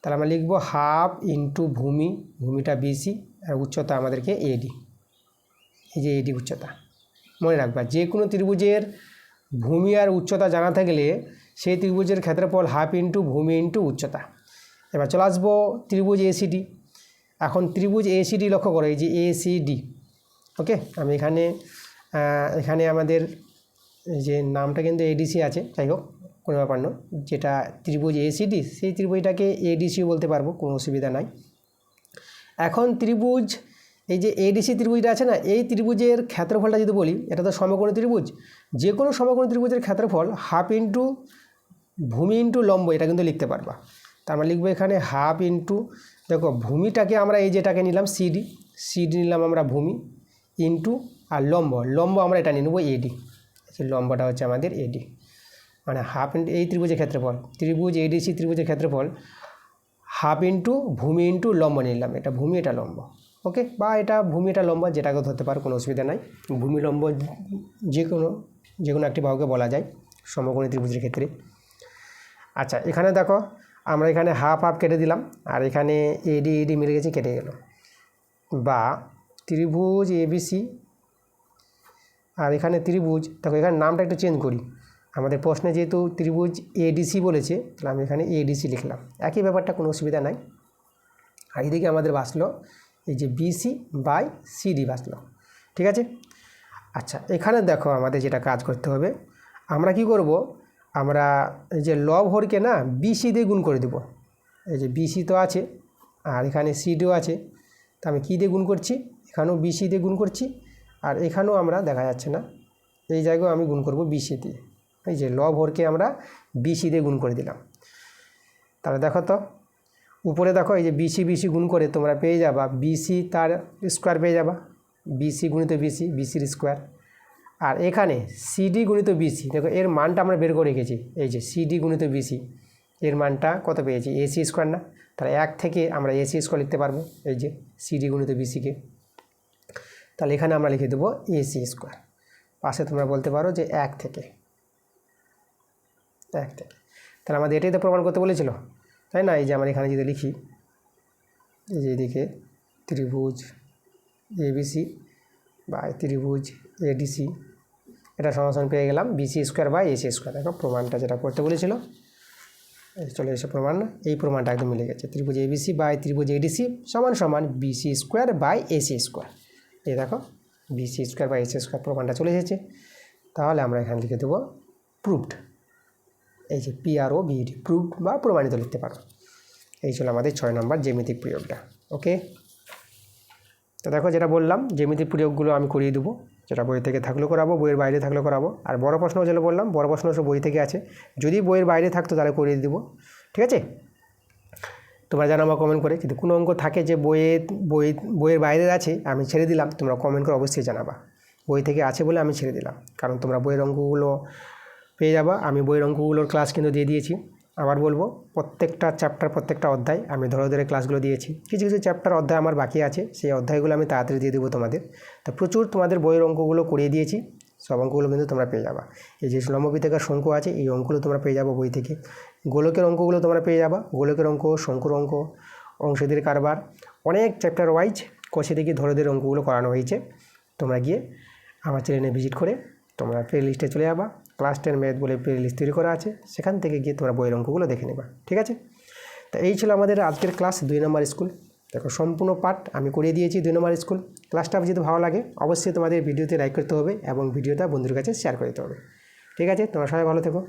তাহলে আমরা লিখব হাফ ইন্টু ভূমি, ভূমিটা বিসি আর উচ্চতা আমাদেরকে এডি, এই যে এডি উচ্চতা। মনে রাখবা যে কোনো ত্রিভুজের ভূমি আর উচ্চতা জানা থাকলে সেই ত্রিভুজের ক্ষেত্রফল হাফ ইন্টু ভূমি ইন্টু উচ্চতা। এবার চলে আসবো ত্রিভুজ এসিডি। এখন ত্রিভুজ এসিডি লক্ষ্য করো, এই যে এসিডি, ওকে আমি এখানে আমাদের এই যে নামটা কিন্তু এডিসি আছে, যাই হোক কোনো ব্যাপার নয়, যেটা ত্রিভুজ এসিডি সেই ত্রিভুজটাকে এডিসিও বলতে পারবো, কোনো অসুবিধা নাই। এখন ত্রিভুজ এই যে এডিসি ত্রিভুজটা আছে না, এই ত্রিভুজের ক্ষেত্রফলটা যদি বলি, এটা তো সমকোণী ত্রিভুজ, যে কোনো সমকোণী ত্রিভুজের ক্ষেত্রফল হাফ ইন্টু ভূমি ইন্টু লম্ব, এটা কিন্তু লিখতে পারবা। তা আমরা লিখবো এখানে হাফ ইন্টু, দেখো ভূমিটাকে আমরা এই যেটাকে নিলাম সিডি, সিডি নিলাম আমরা ভূমি ইন্টু, আর লম্ব আমরা এটা নিয়ে নেবো এডি, লম্বটা হচ্ছে আমাদের এডি, মানে হাফ ইন্টু এই ত্রিভুজের ক্ষেত্রফল, ত্রিভুজ এডিসি ত্রিভুজের ক্ষেত্রফল হাফ ইন্টু ভূমি ইন্টু লম্ব নিলাম, এটা ভূমি এটা লম্ব, ওকে, বা এটা ভূমি এটা লম্ব যেটাকে ধরতে পারো, কোনো অসুবিধা নাই। ভূমি লম্ব যে কোনো একটি বাহুকে বলা যায় সমকোণী ত্রিভুজের ক্ষেত্রে। আচ্ছা এখানে দেখো আমরা এখানে হাফ হাফ কেটে দিলাম, আর এখানে এডি এডি মিলে গেছে, কেটে গেল, বা ত্রিভুজ এবিসি আর এখানে ত্রিভুজ, দেখো এখানে নামটা একটু চেঞ্জ করি, আমাদের প্রশ্নে যেহেতু ত্রিভুজ এডিসি বলেছে তাহলে আমি এখানে এডিসি লিখলাম, একই ব্যাপারটা, কোনো অসুবিধা নাই। আর এদিকে আমাদের বাঁচলো এই যে বিসি বাই সিডি বাঁচলো। ঠিক আছে, আচ্ছা এখানে দেখো আমাদের যেটা কাজ করতে হবে, আমরা কি করব, আমরা এই যে লব হরকে না বিসি দিয়ে গুণ করে দেব, এই যে বিসি তো আছে আর এখানে সিডিও আছে, তো আমি কী দিয়ে গুণ করছি, এখানেও বিসি দিয়ে গুণ করছি, আর এখানেও আমরা দেখা যাচ্ছে না, এই জায়গায় আমি গুণ করব বিসি দিয়ে, এই যে লব হরকে আমরা বিসি দিয়ে গুণ করে দিলাম। তাহলে দেখো তো উপরে দেখো এই যে বিসি বিসি গুণ করে তোমরা পেয়ে যাবা বিসি তার স্কোয়ার পেয়ে যাবা, বিসি গুণিত বিসি, বিসির স্কোয়ার, আর এখানে সিডি গুণিত বিসি, দেখো এর মানটা আমরা বের করে রেখেছি। এই যে সিডি গুণিত বিসি, এর মানটা কত পেয়েছি, এসি স্কোয়ার না? তাহলে 1 থেকে আমরা এসি স্কোয়ার লিখতে পারবো, এই যে সিডি গুণিত বিসিকে। তাহলে এখানে আমরা লিখে দেবো এসি স্কোয়ার, পাশে তোমরা বলতে পারো যে 1 থেকে। তাহলে আমাদের এটাই তো প্রমাণ করতে বলেছিল, তাই না? এই যে আমরা এখানে যদি লিখি, এই যে এদিকে ত্রিভুজ এবিসি বা ত্রিভুজ এডিসি, এটা সমান পেয়ে গেলাম BC square by AC square. দেখো প্রমাণটা যেটা করতে বলেছিল চলে এসে প্রমাণ, না এই প্রমাণটা একদম মিলে গেছে। ত্রিভুজ এবিসি বাই ত্রিভুজ এডিসি সমান সমান BC square by AC square. এই দেখো BC square by AC square প্রমাণটা চলে এসেছে। তাহলে আমরা এখানে লিখে দেবো প্রুভড, এই যে PROVED, প্রুভড বা প্রমাণিত লিখতে পারো। এই ছিল আমাদের 6 নম্বর জ্যামিতিক প্রয়োগটা। ওকে, তো দেখো যেটা বললাম জ্যামিতিক প্রয়োগগুলো আমি করিয়ে দেবো, যেটা বই থেকে থাকলেও করাবো, বইয়ের বাইরে থাকলেও করাবো। আর বড় প্রশ্ন যেটা বললাম, বড় প্রশ্ন সব বই থেকে আছে, যদি বইয়ের বাইরে থাকতো তাহলে করিয়ে দেবো, ঠিক আছে? তোমরা জানাবো কমেন্ট করে, যদি কোনো অঙ্ক থাকে যে বইয়ের বাইরে আছে আমি ছেড়ে দিলাম, তোমরা কমেন্ট করে অবশ্যই জানাবা। বই থেকে আছে বলে আমি ছেড়ে দিলাম, কারণ তোমরা বইয়ের অঙ্কগুলো পেয়ে যাবা। আমি বইয়ের অঙ্কগুলোর ক্লাস কিন্তু দিয়ে দিয়েছি। আবার বলবো, প্রত্যেকটা চ্যাপ্টার প্রত্যেকটা অধ্যায় আমি ধরে ধরে ক্লাসগুলো দিয়েছি। কিছু কিছু চ্যাপ্টার অধ্যায় আমার বাকি আছে, সেই অধ্যায়গুলো আমি তাড়াতাড়ি দিয়ে দেবো তোমাদের। তো প্রচুর তোমাদের বইয়ের অঙ্কগুলো করিয়ে দিয়েছি, সব অঙ্কগুলো কিন্তু তোমরা পেয়ে যাবা। এই যে লম্ববৃত্তাকার শঙ্কু আছে, এই অঙ্কগুলো তোমরা পেয়ে যাবো বই থেকে। গোলকের অঙ্কগুলো তোমরা পেয়ে যাবা, গোলকের অঙ্ক, শঙ্কুর অঙ্ক, অংশীদারি কারবার, অনেক চ্যাপ্টার ওয়াইজ কষে থেকে ধরে ধরে অঙ্কগুলো করানো হয়েছে। তোমরা গিয়ে আমার চ্যানেলে ভিজিট করে তোমরা প্লে লিস্টে চলে যাবা, ক্লাস 10 ম্যাথ বলে প্লে লিস্ট তৈরি করা আছে, সেখান থেকে গিয়ে তোমরা বইয়ের অঙ্কগুলো দেখে নেবা, ঠিক আছে? তো এই ছিল আমাদের আজকের ক্লাস 2 নম্বর স্কুল। দেখো সম্পূর্ণ পাঠ আমি করিয়ে দিয়েছি 2 নম্বর স্কুল। ক্লাসটা যদি ভালো লাগে অবশ্যই তোমাদের ভিডিওতে লাইক করতে হবে এবং ভিডিওটা বন্ধুদের কাছে শেয়ার করে দিতে হবে, ঠিক আছে? তোমরা সবাই ভালো থেকো।